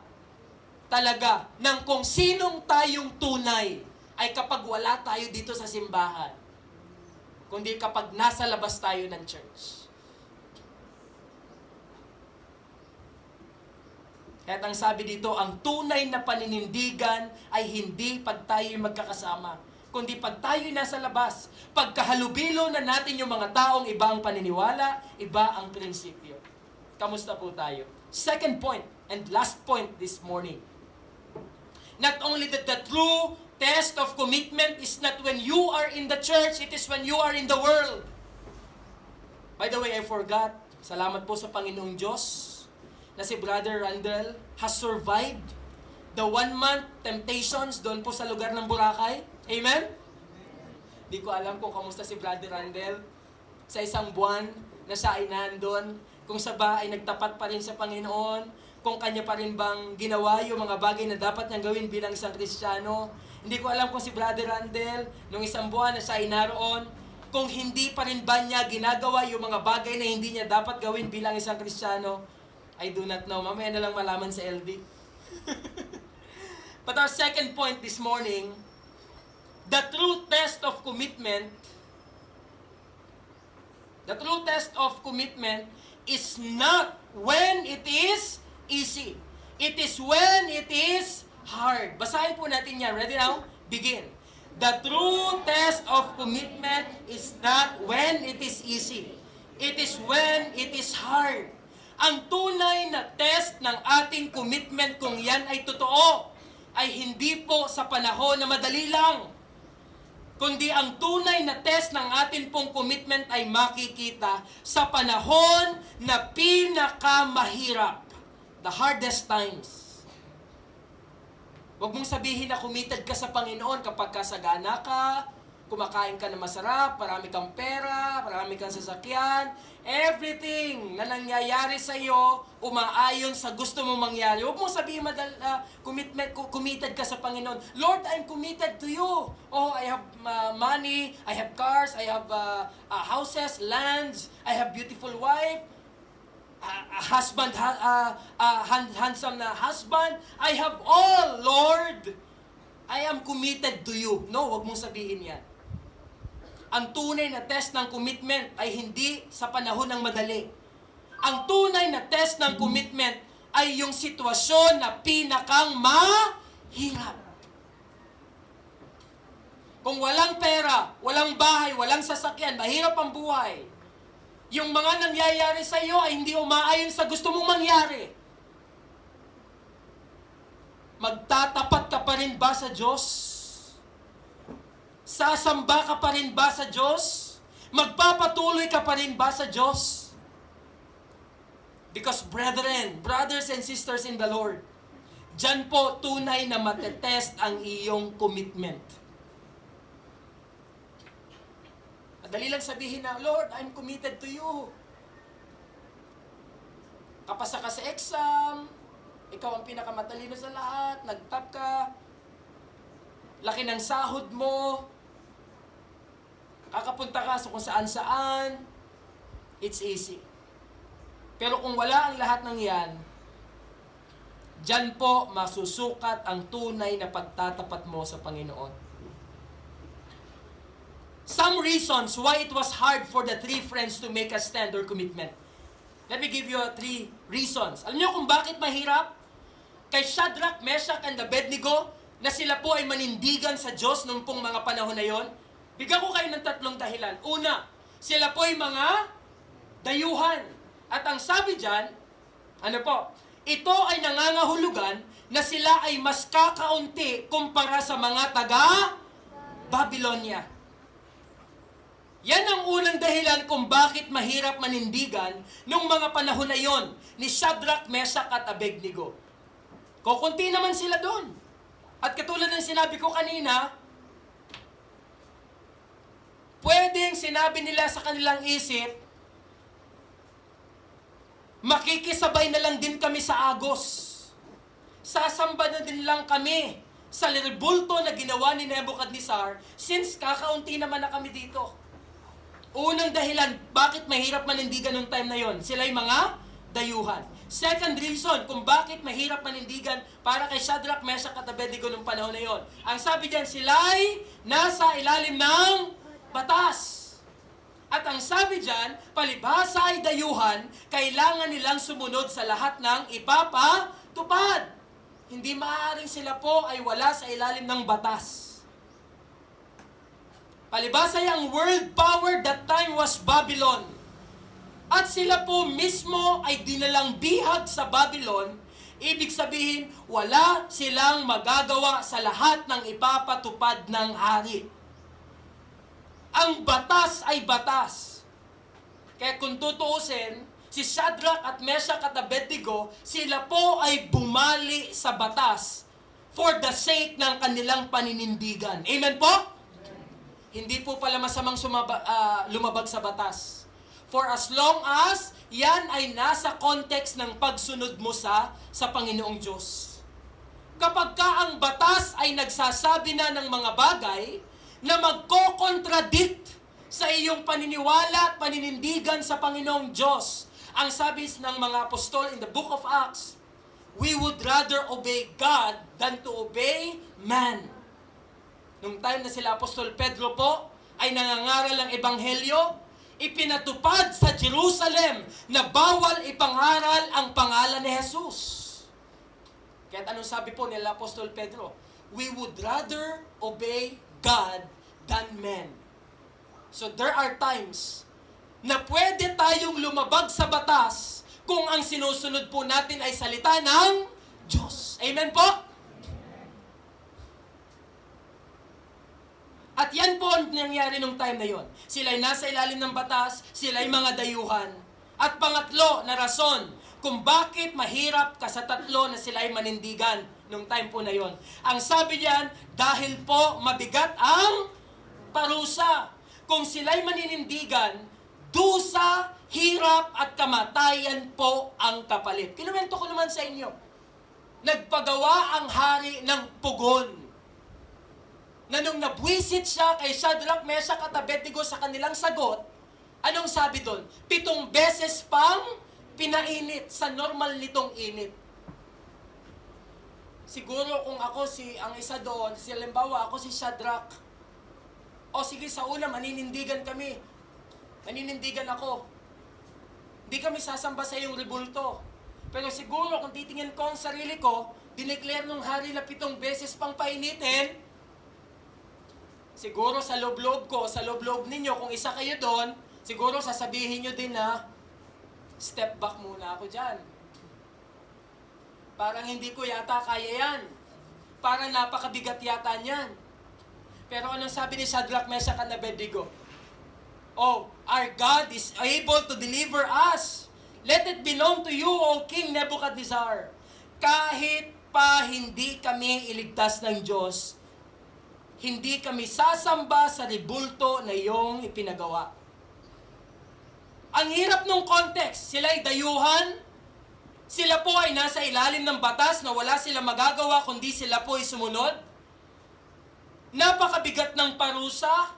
talaga ng kung sinong tayong tunay ay kapag wala tayo dito sa simbahan, kundi kapag nasa labas tayo ng church. Kaya ang sabi dito, ang tunay na paninindigan ay hindi pag tayo'y magkakasama, kundi pag tayo'y nasa labas, pagkahalubilo na natin yung mga taong iba ang paniniwala, iba ang prinsipyo. Kamusta po tayo? Second point, and last point this morning. Not only that the true test of commitment is not when you are in the church, it is when you are in the world. By the way, I forgot. Salamat po sa Panginoong Diyos na si Brother Randall has survived the 1-month temptations doon po sa lugar ng Boracay. Amen? Di ko alam kung kamusta si Brother Randall sa isang buwan na siya ay nandun. Kung sa ba ay nagtapat pa rin sa Panginoon, kung kanya pa rin bang ginawa yung mga bagay na dapat niyang gawin bilang isang Kristiyano. Hindi ko alam kung si Brother Randall, nung isang buwan na siya ay naroon, kung hindi pa rin ba niya ginagawa yung mga bagay na hindi niya dapat gawin bilang isang Kristiyano. I do not know. Mamaya na lang malaman sa LD. But our second point this morning, the true test of commitment is not when it is easy. It is when it is hard. Basahin po natin yan. Ready now? Begin. The true test of commitment is not when it is easy. It is when it is hard. Ang tunay na test ng ating commitment, kung yan ay totoo, ay hindi po sa panahon na madali lang, kundi ang tunay na test ng atin pong commitment ay makikita sa panahon na pinakamahirap. The hardest times. Huwag mong sabihin na committed ka sa Panginoon kapag kasagana ka, kumakain ka na masarap, marami kang pera, marami kang sasakyan, everything na nangyayari sa iyo, umaayon sa gusto mong mangyari. Huwag mong sabihin committed ka sa Panginoon. Lord, I'm committed to you. Oh, I have money, I have cars, I have houses, lands, I have beautiful wife, husband, handsome na husband. I have all, Lord. I am committed to you. No, huwag mong sabihin yan. Ang tunay na test ng commitment ay hindi sa panahon ng madali. Ang tunay na test ng commitment ay yung sitwasyon na pinakang mahirap. Kung walang pera, walang bahay, walang sasakyan, mahirap ang buhay. Yung mga nangyayari sa iyo ay hindi umaayon sa gusto mong mangyari. Magtatapat ka pa rin ba sa Diyos? Sasamba ka pa rin ba sa Diyos? Magpapatuloy ka pa rin ba sa Diyos? Because brothers and sisters in the Lord, dyan po tunay na matetest ang iyong commitment. Madali lang sabihin na, Lord, I'm committed to you. Kapasa ka sa exam, ikaw ang pinakamatalino sa lahat, nag-top ka, laki ng sahod mo, kakapunta ka sa kung saan-saan, it's easy. Pero kung wala ang lahat ng yan, dyan po masusukat ang tunay na pagtatapat mo sa Panginoon. Some reasons why it was hard for the 3 friends to make a stand or commitment. Let me give you 3 reasons. Alam niyo kung bakit mahirap? Kay Shadrach, Meshach, and Abednego, na sila po ay manindigan sa Diyos noong pong mga panahon na yon. Bigyan ko kayo ng 3 dahilan. Una, sila po ay mga dayuhan. At ang sabi dyan, ano po, ito ay nangangahulugan na sila ay mas kakaunti kumpara sa mga taga-Babylonia. Yan ang unang dahilan kung bakit mahirap manindigan nung mga panahon na yon ni Shadrach, Meshach at Abednego. Kukunti naman sila doon. At katulad ng sinabi ko kanina, pwedeng sinabi nila sa kanilang isip, makikisabay na lang din kami sa Agos. Sasamba na din lang kami sa rebulto na ginawa ni Nebuchadnezzar since kakaunti naman na kami dito. Unang dahilan, bakit mahirap manindigan nung time na yon? Sila'y mga dayuhan. Second reason kung bakit mahirap manindigan para kay Shadrach, Meshach at Abednego nung panahon na yon. Ang sabi diyan, sila'y nasa ilalim ng batas. At ang sabi dyan, palibhasa ay dayuhan, kailangan nilang sumunod sa lahat ng ipapatupad. Hindi maaaring sila po ay wala sa ilalim ng batas. Palibhasa ay ang world power that time was Babylon. At sila po mismo ay dinalang bihag sa Babylon. Ibig sabihin, wala silang magagawa sa lahat ng ipapatupad ng hari. Ang batas ay batas. Kaya kung tutuusin, si Shadrach at Meshach at Abednego, sila po ay bumali sa batas for the sake ng kanilang paninindigan. Amen po? Hindi po pala masamang lumabag sa batas. For as long as yan ay nasa context ng pagsunod mo sa Panginoong Diyos. Kapag ka ang batas ay nagsasabi na ng mga bagay na magko-contradict sa iyong paniniwala at paninindigan sa Panginoong Diyos. Ang sabi ng mga apostol in the book of Acts, we would rather obey God than to obey man. Nung time na sila Apostol Pedro po ay nangangaral ng ebanghelyo, ipinatupad sa Jerusalem na bawal ipangaral ang pangalan ni Jesus. Kaya anong sabi po nila Apostol Pedro? We would rather obey God than men. So there are times na pwede tayong lumabag sa batas kung ang sinusunod po natin ay salita ng Diyos. Amen po? At yan po ang nangyari nung time na yon. Sila'y nasa ilalim ng batas, sila'y mga dayuhan. At pangatlo na rason kung bakit mahirap ka sa tatlo na sila'y manindigan nung time po na yon. Ang sabi diyan, dahil po mabigat ang parusa. Kung sila'y maninindigan, dusa, hirap at kamatayan po ang kapalit. Kinuwento ko naman sa inyo. Nagpagawa ang hari ng pugon. Na nung nabwisit siya kay Shadrach, Meshach at Abednego sa kanilang sagot, anong sabi doon? 7 beses pang pinainit sa normal nitong init. Siguro kung ako ang isa doon, halimbawa ako si Shadrach, o sige sa una maninindigan kami, maninindigan ako. Hindi kami sasamba sa iyong rebulto. Pero siguro kung titingin ko ang sarili ko, dineclare nung hari na 7 beses pang painitin, siguro sa loob-loob ko, sa loob-loob ninyo, kung isa kayo doon, siguro sasabihin nyo din na, step back muna ako dyan. Parang hindi ko yata kaya yan. Parang napakabigat yata niyan. Pero anong sabi ni Shadrach, Meshach at Abednego? Oh, our God is able to deliver us. Let it be known to you, O King Nebuchadnezzar. Kahit pa hindi kami iligtas ng Diyos, hindi kami sasamba sa rebulto na iyong ipinagawa. Ang hirap nung context, sila'y dayuhan, sila po ay nasa ilalim ng batas na wala silang magagawa kundi sila po ay sumunod. Napakabigat ng parusa.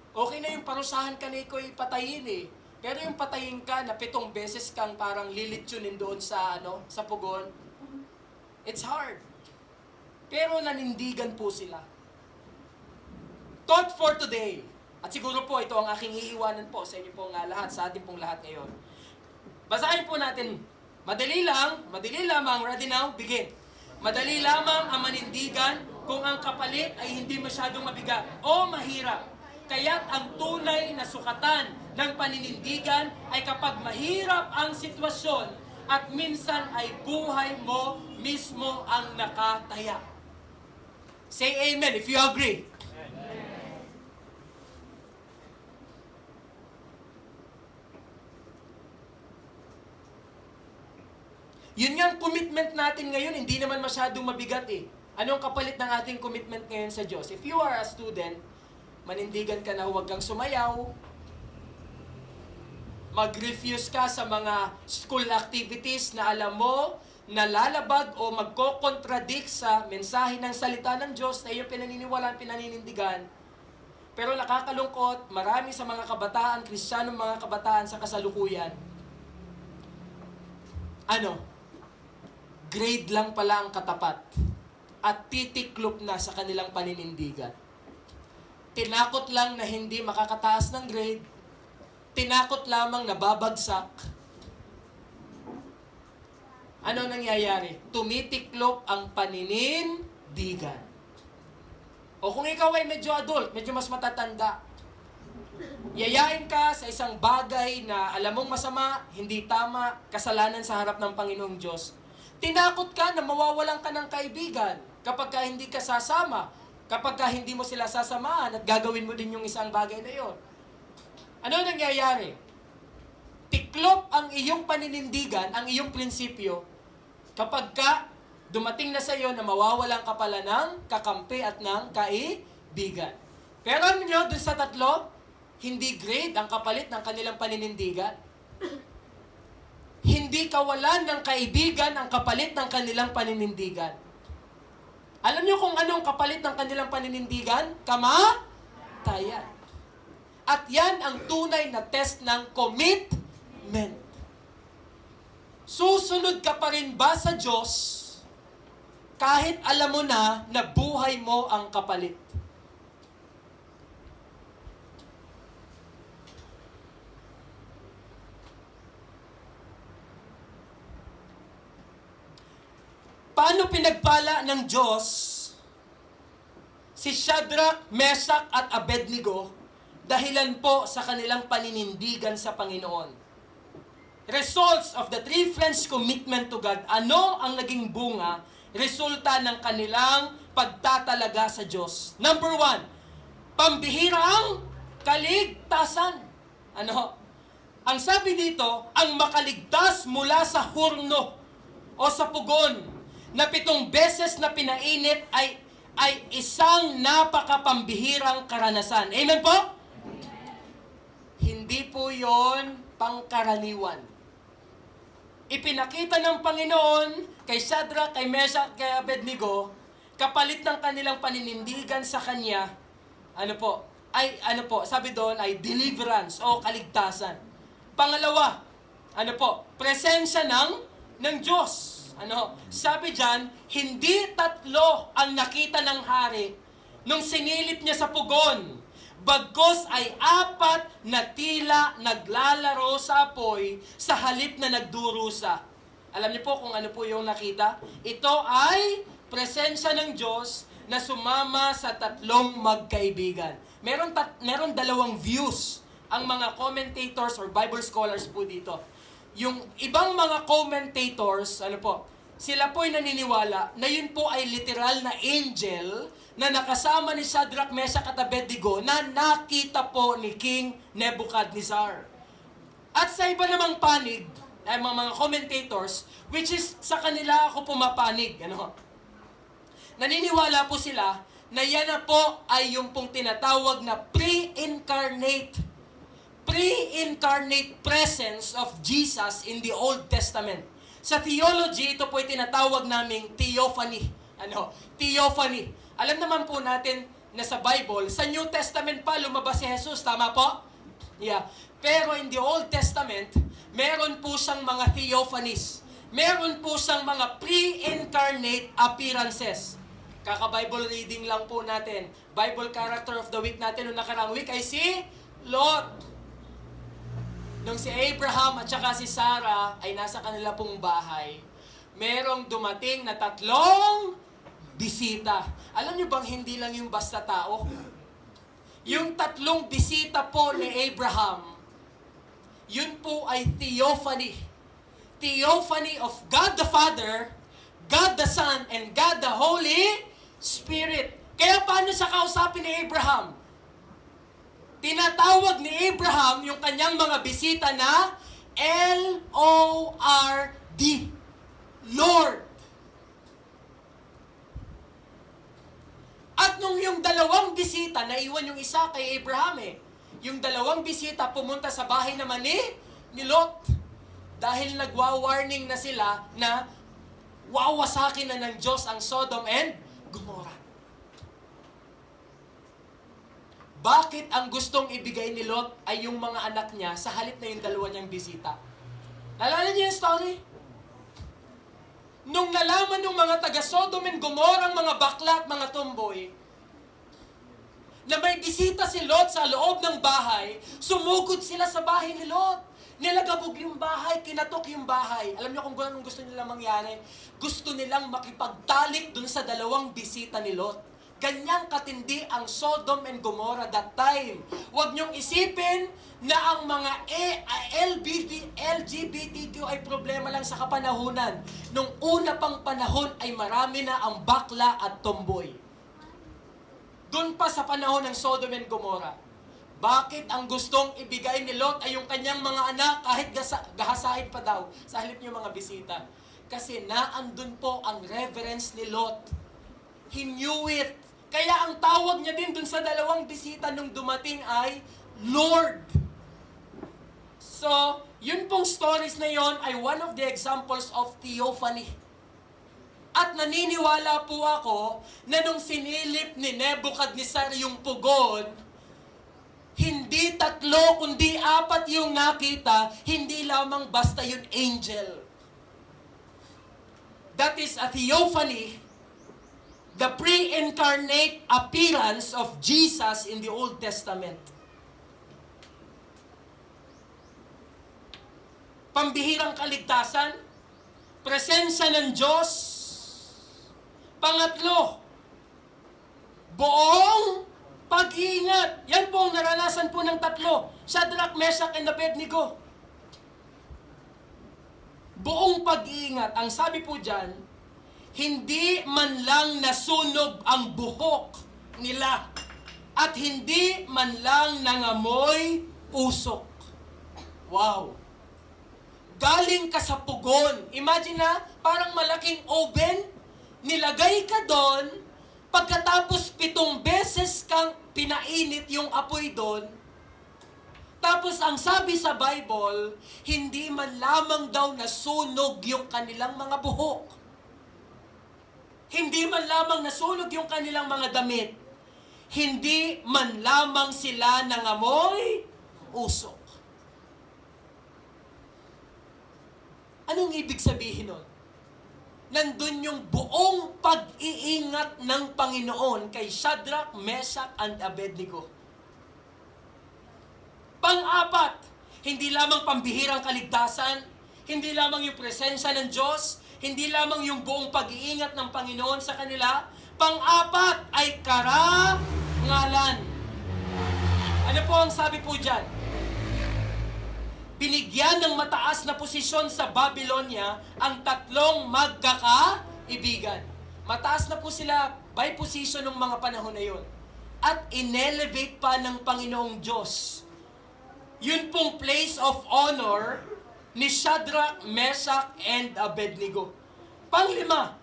Okay na yung parusahan ka na ikaw ipatayin eh. Pero yung patayin ka na 7 beses kang parang lilitsunin doon sa sa pugon, it's hard. Pero nanindigan po sila. Thought for today. At siguro po ito ang aking iiwanan po sa inyo pong lahat, sa ating pong lahat ngayon. Basahin po natin. Madali lamang, ready now, begin. Madali lamang ang manindigan kung ang kapalit ay hindi masyadong mabigat o mahirap. Kaya't ang tunay na sukatan ng paninindigan ay kapag mahirap ang sitwasyon at minsan ay buhay mo mismo ang nakataya. Say amen if you agree. Yun nga ang commitment natin ngayon, hindi naman masyadong mabigat eh. Anong kapalit ng ating commitment ngayon sa Diyos? If you are a student, manindigan ka na huwag kang sumayaw, mag-refuse ka sa mga school activities na alam mo, nalalabag o magko-contradict sa mensahe ng salita ng Diyos na iyong pinaniniwalaan, pinaninindigan. Pero nakakalungkot, marami sa mga kabataan, Kristiyanong mga kabataan sa kasalukuyan, grade lang pala ang katapat at titiklop na sa kanilang paninindigan. Tinakot lang na hindi makakataas ng grade, tinakot lamang na babagsak. Ano nangyayari? Tumitiklop ang paninindigan. O kung ikaw ay medyo adult, medyo mas matatanda, yayain ka sa isang bagay na alam mong masama, hindi tama, kasalanan sa harap ng Panginoong Diyos. Tinakot ka na mawawalan ka ng kaibigan kapag ka hindi ka sasama, kapag ka hindi mo sila sasamahan at gagawin mo din yung isang bagay na yon. Ano nangyayari? Tiklop ang iyong paninindigan, ang iyong prinsipyo, kapag ka dumating na sa iyo na mawawalan ka pala ng kakampi at ng kaibigan. Pero ano nyo, dun sa tatlo, hindi grade ang kapalit ng kanilang paninindigan. Hindi kawalan ng kaibigan ang kapalit ng kanilang paninindigan. Alam niyo kung anong kapalit ng kanilang paninindigan? Kamatayan. At yan ang tunay na test ng commitment. Susunod ka pa rin ba sa Diyos kahit alam mo na buhay mo ang kapalit? Paano pinagpala ng Diyos si Shadrach, Meshach at Abednego dahilan po sa kanilang paninindigan sa Panginoon? Results of the three friends' commitment to God. Ano ang naging bunga, resulta ng kanilang pagtatalaga sa Diyos? Number 1, pambihirang kaligtasan. Ang sabi dito, ang makaligtas mula sa hurno o sa pugon na 7 beses na pinainit ay isang napakapambihirang karanasan. Amen po? Hindi po yon pangkaraniwan. Ipinakita ng Panginoon kay Shadrach, kay Meshach, kay Abednego, kapalit ng kanilang paninindigan sa Kanya, sabi doon ay deliverance o kaligtasan. Pangalawa, presensya ng Diyos. Sabi diyan, hindi 3 ang nakita ng hari nung sinilip niya sa pugon. Bagkus ay 4 na tila naglalaro sa apoy sa halip na nagdurusa. Alam niyo po kung ano po yung nakita? Ito ay presensya ng Diyos na sumama sa 3 magkaibigan. Meron 2 views ang mga commentators or Bible scholars po dito. Yung ibang mga commentators, sila po'y naniniwala na yun po ay literal na angel na nakasama ni Shadrach, Meshach at Abednego na nakita po ni King Nebuchadnezzar. At sa iba namang panig, ay mga commentators, which is sa kanila ako pumapanig. Naniniwala po sila na yan na po ay yung pong tinatawag na pre-incarnate presence of Jesus in the Old Testament. Sa theology, ito po ay tinatawag naming theophany. Theophany. Alam naman po natin na sa Bible, sa New Testament pa lumabas si Jesus, tama po? Yeah. Pero in the Old Testament, meron po siyang mga theophanies. Meron po siyang mga pre-incarnate appearances. Kaka-Bible reading lang po natin. Bible character of the week natin noong nakarang week ay si Lot. Nung si Abraham at saka si Sarah ay nasa kanila pong bahay, merong dumating na 3 bisita. Alam niyo bang hindi lang yung basta tao? Yung 3 bisita po ni Abraham Yun po ay theophany. Theophany of God the Father, God the Son, and God the Holy Spirit. Kaya paano siya kausapin ni Abraham? Tinatawag ni Abraham yung kanyang mga bisita na L-O-R-D. Lord. At nung yung dalawang bisita, naiwan yung isa kay Abraham Yung dalawang bisita pumunta sa bahay naman ni Lot. Dahil nagwa-warning na sila na wawasakin na ng Diyos ang Sodom and Gomorrah. Bakit ang gustong ibigay ni Lot ay yung mga anak niya sa halip na yung dalawa niyang bisita? Naalala niyo yung story? Nung nalaman ng mga taga Sodom and Gomorrah, mga bakla at mga tomboy, na may bisita si Lot sa loob ng bahay, sumugod sila sa bahay ni Lot. Nilagabog yung bahay, kinatok yung bahay. Alam niyo kung anong gusto nilang mangyari? Gusto nilang makipagtalik dun sa dalawang bisita ni Lot. Ganyang katindi ang Sodom and Gomorrah that time. Huwag niyong isipin na ang mga LGBTQ ay problema lang sa kapanahunan. Nung una pang panahon ay marami na ang bakla at tomboy. Doon pa sa panahon ng Sodom and Gomorrah. Bakit ang gustong ibigay ni Lot ay yung kanyang mga anak kahit gahasahin pa daw sa halip niyo mga bisita? Kasi naandun po ang reverence ni Lot. He knew it. Kaya ang tawag niya din dun sa dalawang bisita nung dumating ay Lord. So, yun pong stories na yon ay one of the examples of theophany. At naniniwala po ako na nung sinilip ni Nebuchadnezzar yung pugon, hindi 3 kundi 4 yung nakita, hindi lamang basta yung angel. That is a theophany, the pre-incarnate appearance of Jesus in the Old Testament. Pambihirang kaligtasan, presensya ng Diyos. Pangatlo, buong pag-iingat. Yan po ang naranasan po ng 3. Shadrach, Meshach, and Abednego. Buong pag-iingat. Ang sabi po dyan, hindi man lang nasunog ang buhok nila at hindi man lang nangamoy usok. Wow! Galing ka sa pugon. Imagine na, parang malaking oven, nilagay ka doon, pagkatapos 7 beses kang pinainit yung apoy doon, tapos ang sabi sa Bible, hindi man lamang daw nasunog yung kanilang mga buhok. Hindi man lamang nasunog yung kanilang mga damit. Hindi man lamang sila nangamoy usok. Anong ibig sabihin nun? Nandun yung buong pag-iingat ng Panginoon kay Shadrach, Meshach, and Abednego. Pang-4, hindi lamang pambihirang kaligtasan, hindi lamang yung presensya ng Diyos, hindi lamang yung buong pag-iingat ng Panginoon sa kanila. Pang-4 ay karangalan. Ano po ang sabi po dyan? Binigyan ng mataas na posisyon sa Babylonia ang 3 magkakaibigan. Mataas na po sila by position ng mga panahon na yun. At inelevate pa ng Panginoong Diyos. Yun pong place of honor ni Shadrach, Meshach, and Abednego. Panglima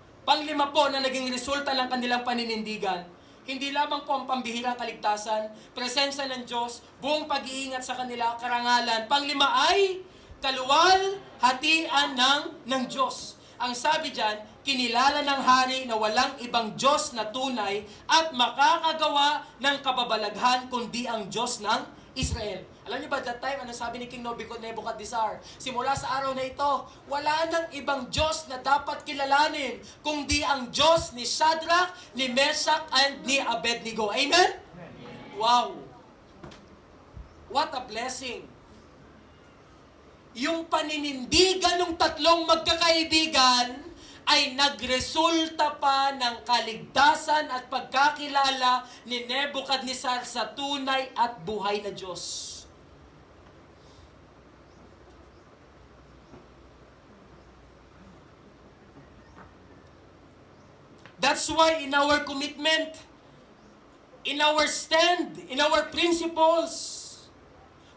po na naging resulta ng kanilang paninindigan, hindi lamang po ang pambihirang kaligtasan, presensya ng Diyos, buong pag-iingat sa kanila, karangalan. Panglima ay kaluwalhatian ng Diyos. Ang sabi dyan, kinilala ng hari na walang ibang Diyos na tunay at makakagawa ng kababalaghan kundi ang Diyos ng Israel. Alam niyo ba that time, ano sabi ni King Nebuchadnezzar? Simula sa araw na ito, wala nang ibang Diyos na dapat kilalanin kundi ang Diyos ni Shadrach, ni Meshach, and ni Abednego. Amen? Wow! What a blessing! Yung paninindigan ng 3 magkakaibigan ay nagresulta pa ng kaligtasan at pagkakilala ni Nebuchadnezzar sa tunay at buhay na Diyos. That's why in our commitment, in our stand, in our principles,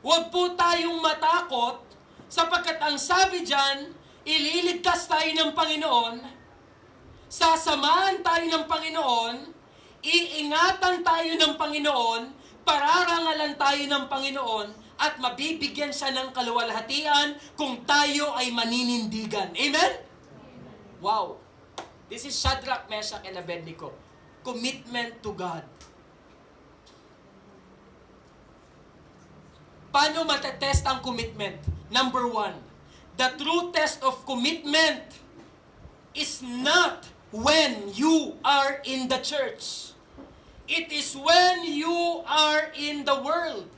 huwag po tayong matakot sapagkat ang sabi dyan, ililigtas tayo ng Panginoon, sasamahan tayo ng Panginoon, iingatan tayo ng Panginoon, pararangalan tayo ng Panginoon, at mabibigyan siya ng kaluwalhatian kung tayo ay maninindigan. Amen? Wow! This is Shadrach, Meshach, and Abednego. Commitment to God. Paano matetest ang commitment? Number one, the true test of commitment is not when you are in the church. It is when you are in the world.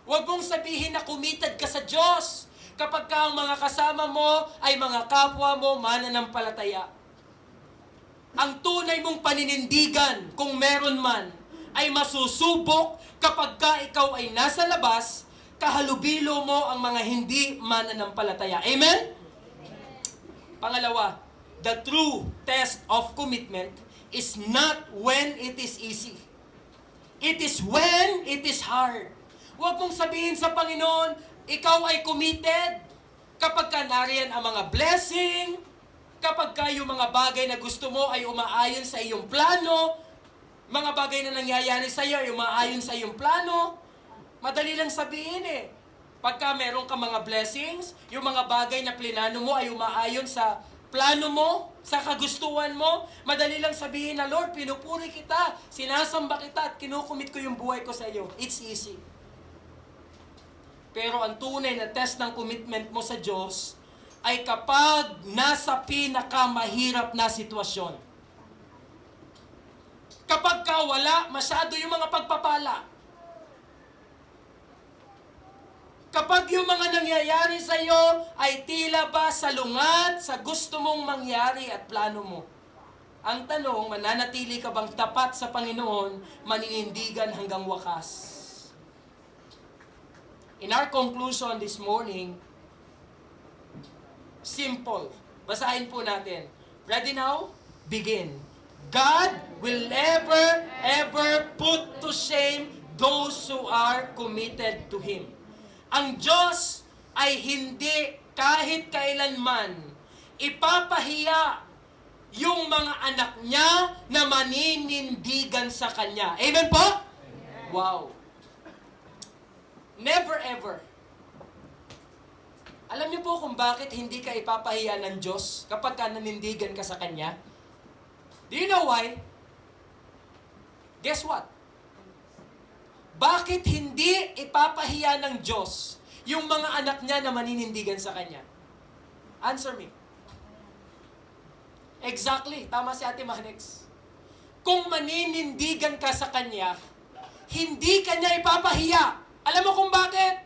Huwag mong sabihin na committed ka sa Diyos kapag ka ang mga kasama mo ay mga kapwa mo mananampalataya. Ang tunay mong paninindigan, kung meron man, ay masusubok kapag ka ikaw ay nasa labas, kahalubilo mo ang mga hindi mananampalataya. Amen? Pangalawa, the true test of commitment is not when it is easy. It is when it is hard. Huwag mong sabihin sa Panginoon, ikaw ay committed kapag ka nariyan ang mga blessing, kapag ka yung mga bagay na gusto mo ay umaayon sa iyong plano, mga bagay na nangyayari sa iyo ay umaayon sa iyong plano. Madali lang sabihin eh. Pagka meron ka mga blessings, yung mga bagay na plinano mo ay umaayon sa plano mo, sa kagustuhan mo, madali lang sabihin na, Lord, pinupuri kita, sinasamba kita at kinukumit ko yung buhay ko sa iyo. It's easy. Pero ang tunay na test ng commitment mo sa Diyos ay kapag nasa pinakamahirap na sitwasyon. Kapag ka wala, masyado yung mga pagpapala. Kapag yung mga nangyayari sa iyo ay tila ba salungat sa gusto mong mangyari at plano mo. Ang tanong, mananatili ka bang tapat sa Panginoon, maninindigan hanggang wakas? In our conclusion this morning, simple. Basahin po natin. Ready now? Begin. God will never, ever put to shame those who are committed to Him. Ang Diyos ay hindi kahit kailanman ipapahiya yung mga anak niya na maninindigan sa Kanya. Amen po? Amen. Wow. Never ever. Alam niyo po kung bakit hindi ka ipapahiya ng Diyos kapag ka nanindigan ka sa Kanya? Do you know why? Guess what? Bakit hindi ipapahiya ng Diyos yung mga anak niya na maninindigan sa Kanya? Answer me. Exactly. Tama si Ate Manex. Kung maninindigan ka sa Kanya, hindi ka niya ipapahiya. Alam mo kung bakit?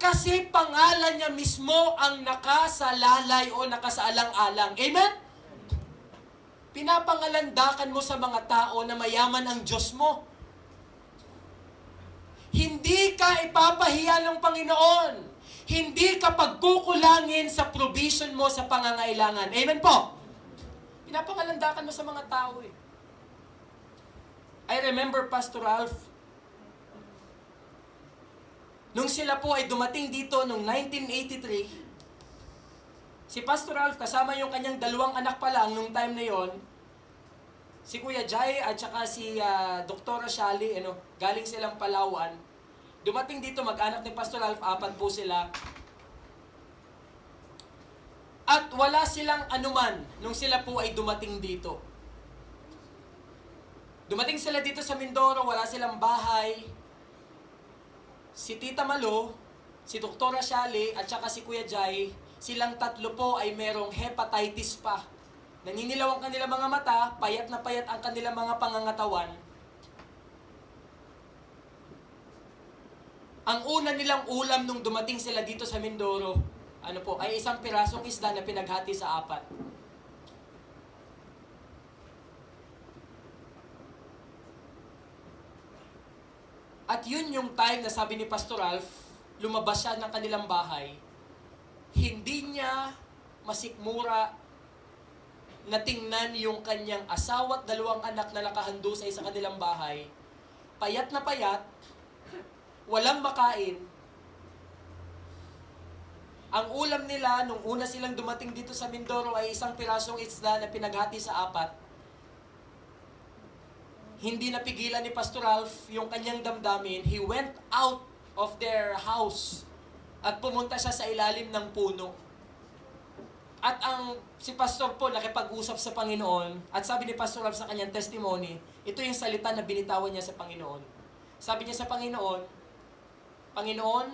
Kasi pangalan niya mismo ang nakasalalay o nakasaalang-alang. Amen? Pinapangalandakan mo sa mga tao na mayaman ang Diyos mo. Hindi ka ipapahiya ng Panginoon. Hindi ka pagkukulangin sa provision mo sa pangangailangan. Amen po? Pinapangalandakan mo sa mga tao eh. I remember Pastor Ralph, nung sila po ay dumating dito noong 1983, si Pastor Ralph kasama yung kanyang dalawang anak pa lang nung time na yon, si Kuya Jai at saka si Dr. Shali, galing silang Palawan. Dumating dito mag-anak ni Pastor Ralph, 4 po sila. At wala silang anuman nung sila po ay dumating dito. Dumating sila dito sa Mindoro, wala silang bahay. Si Tita Malo, si Dr. Shali, at saka si Kuya Jai, silang tatlo po ay merong hepatitis pa. Naninilaw ang kanilang mga mata, payat na payat ang kanilang mga pangangatawan. Ang una nilang ulam nung dumating sila dito sa Mindoro, ay isang pirasong isda na pinaghati sa 4. At yun yung time na sabi ni Pastor Ralph, lumabas siya ng kanilang bahay, hindi niya masikmura na tingnan yung kanyang asawa at 2 anak na nakahandusay sa kanilang bahay. Payat na payat, walang makain. Ang ulam nila, nung una silang dumating dito sa Mindoro, ay isang pirasong isda na pinaghati sa 4. Hindi napigilan ni Pastor Ralph yung kanyang damdamin. He went out of their house at pumunta siya sa ilalim ng puno. At si Pastor po nakipag-usap sa Panginoon at sabi ni Pastor Ralph sa kanyang testimony, ito yung salita na binitawan niya sa Panginoon. Sabi niya sa Panginoon, Panginoon,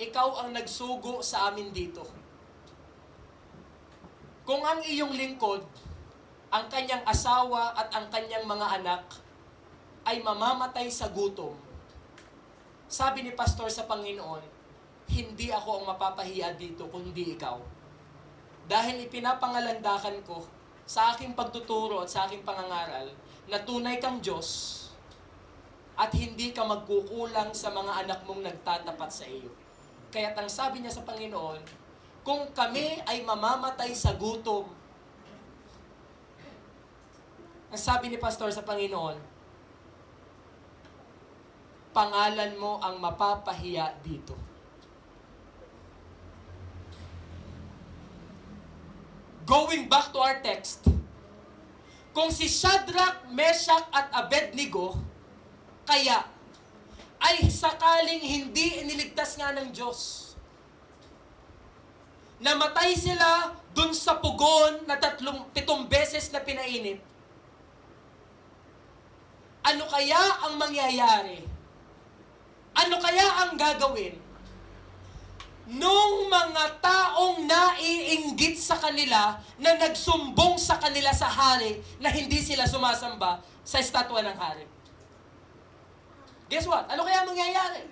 ikaw ang nagsugo sa amin dito. Kung ang iyong lingkod, ang kanyang asawa at ang kanyang mga anak ay mamamatay sa gutom, sabi ni Pastor sa Panginoon, hindi ako ang mapapahiya dito kundi ikaw. Dahil ipinapangalandakan ko sa aking pagtuturo at sa aking pangangaral na tunay kang Diyos at hindi ka magkukulang sa mga anak mong nagtatapat sa iyo. Kaya't ang sabi niya sa Panginoon, kung kami ay mamamatay sa gutom, ang sabi ni Pastor sa Panginoon, pangalan mo ang mapapahiya dito. Going back to our text, kung si Shadrach, Meshach at Abednego, kaya ay sakaling hindi iniligtas nga ng Diyos. Namatay sila dun sa pugon na 7 beses na pinainit. Ano kaya ang mangyayari? Ano kaya ang gagawin? Nung mga taong naiinggit sa kanila na nagsumbong sa kanila sa hari na hindi sila sumasamba sa estatwa ng hari. Guess what? Ano kaya mangyayari?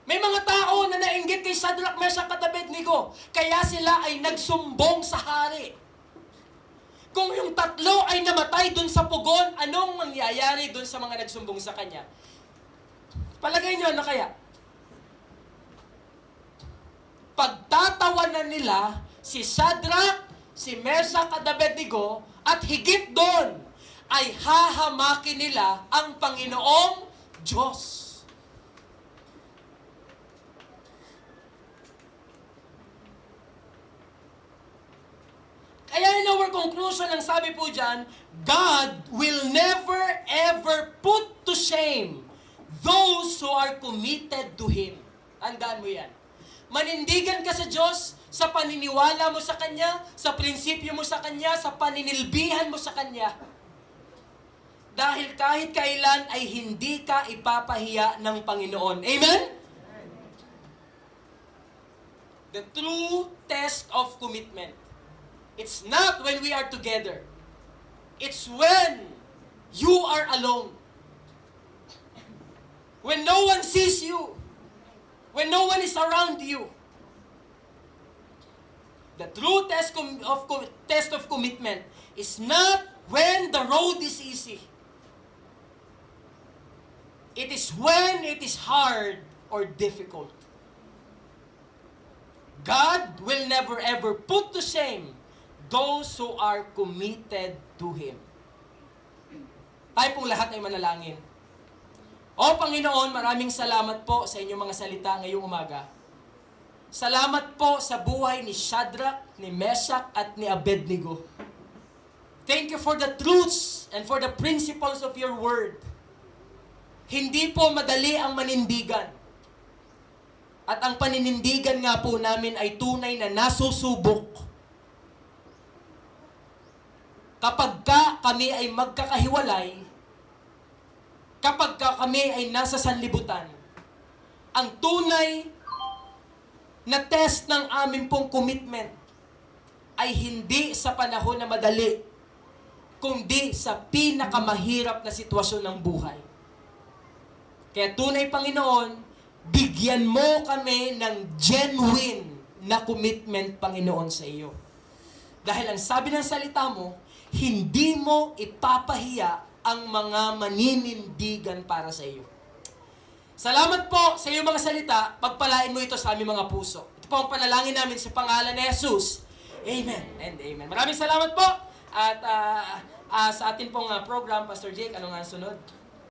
May mga tao na nainggit kay Shadrach, Meshach at Abednego. Kaya sila ay nagsumbong sa hari. Kung yung 3 ay namatay dun sa pugon, anong mangyayari dun sa mga nagsumbong sa kanya? Palagay nyo, ano kaya? Pagtatawanan nila si Shadrach, si Meshach at Abednego, at higit doon ay hahamakin nila ang Panginoong Diyos. Kaya in our conclusion, ang sabi po dyan, God will never ever put to shame those who are committed to Him. Tandaan mo yan. Manindigan ka sa Diyos sa paniniwala mo sa Kanya, sa prinsipyo mo sa Kanya, sa paninilbihan mo sa Kanya. Dahil kahit kailan ay hindi ka ipapahiya ng Panginoon. Amen? The true test of commitment. It's not when we are together. It's when you are alone. When no one sees you. When no one is around you. The true test of commitment is not when the road is easy. It is when it is hard or difficult. God will never ever put to shame those who are committed to Him. Tayo pong lahat ay manalangin. O Panginoon, maraming salamat po sa inyong mga salita ngayong umaga. Salamat po sa buhay ni Shadrach, ni Meshach at ni Abednego. Thank you for the truths and for the principles of your word. Hindi po madali ang manindigan. At ang paninindigan nga po namin ay tunay na nasusubok. Kapag kami ay magkakahiwalay, kapag kami ay nasa sanlibutan, ang tunay na test ng aming pong commitment ay hindi sa panahon na madali, kundi sa pinakamahirap na sitwasyon ng buhay. Kaya tunay, Panginoon, bigyan mo kami ng genuine na commitment, Panginoon, sa iyo. Dahil ang sabi ng salita mo, hindi mo ipapahiya ang mga maninindigan para sa iyo. Salamat po sa iyong mga salita. Pagpalain mo ito sa aming mga puso. Ito po ang panalangin namin sa pangalan ni Jesus. Amen and amen. Maraming salamat po. At sa atin pong program, Pastor Jake, ano nga ang sunod?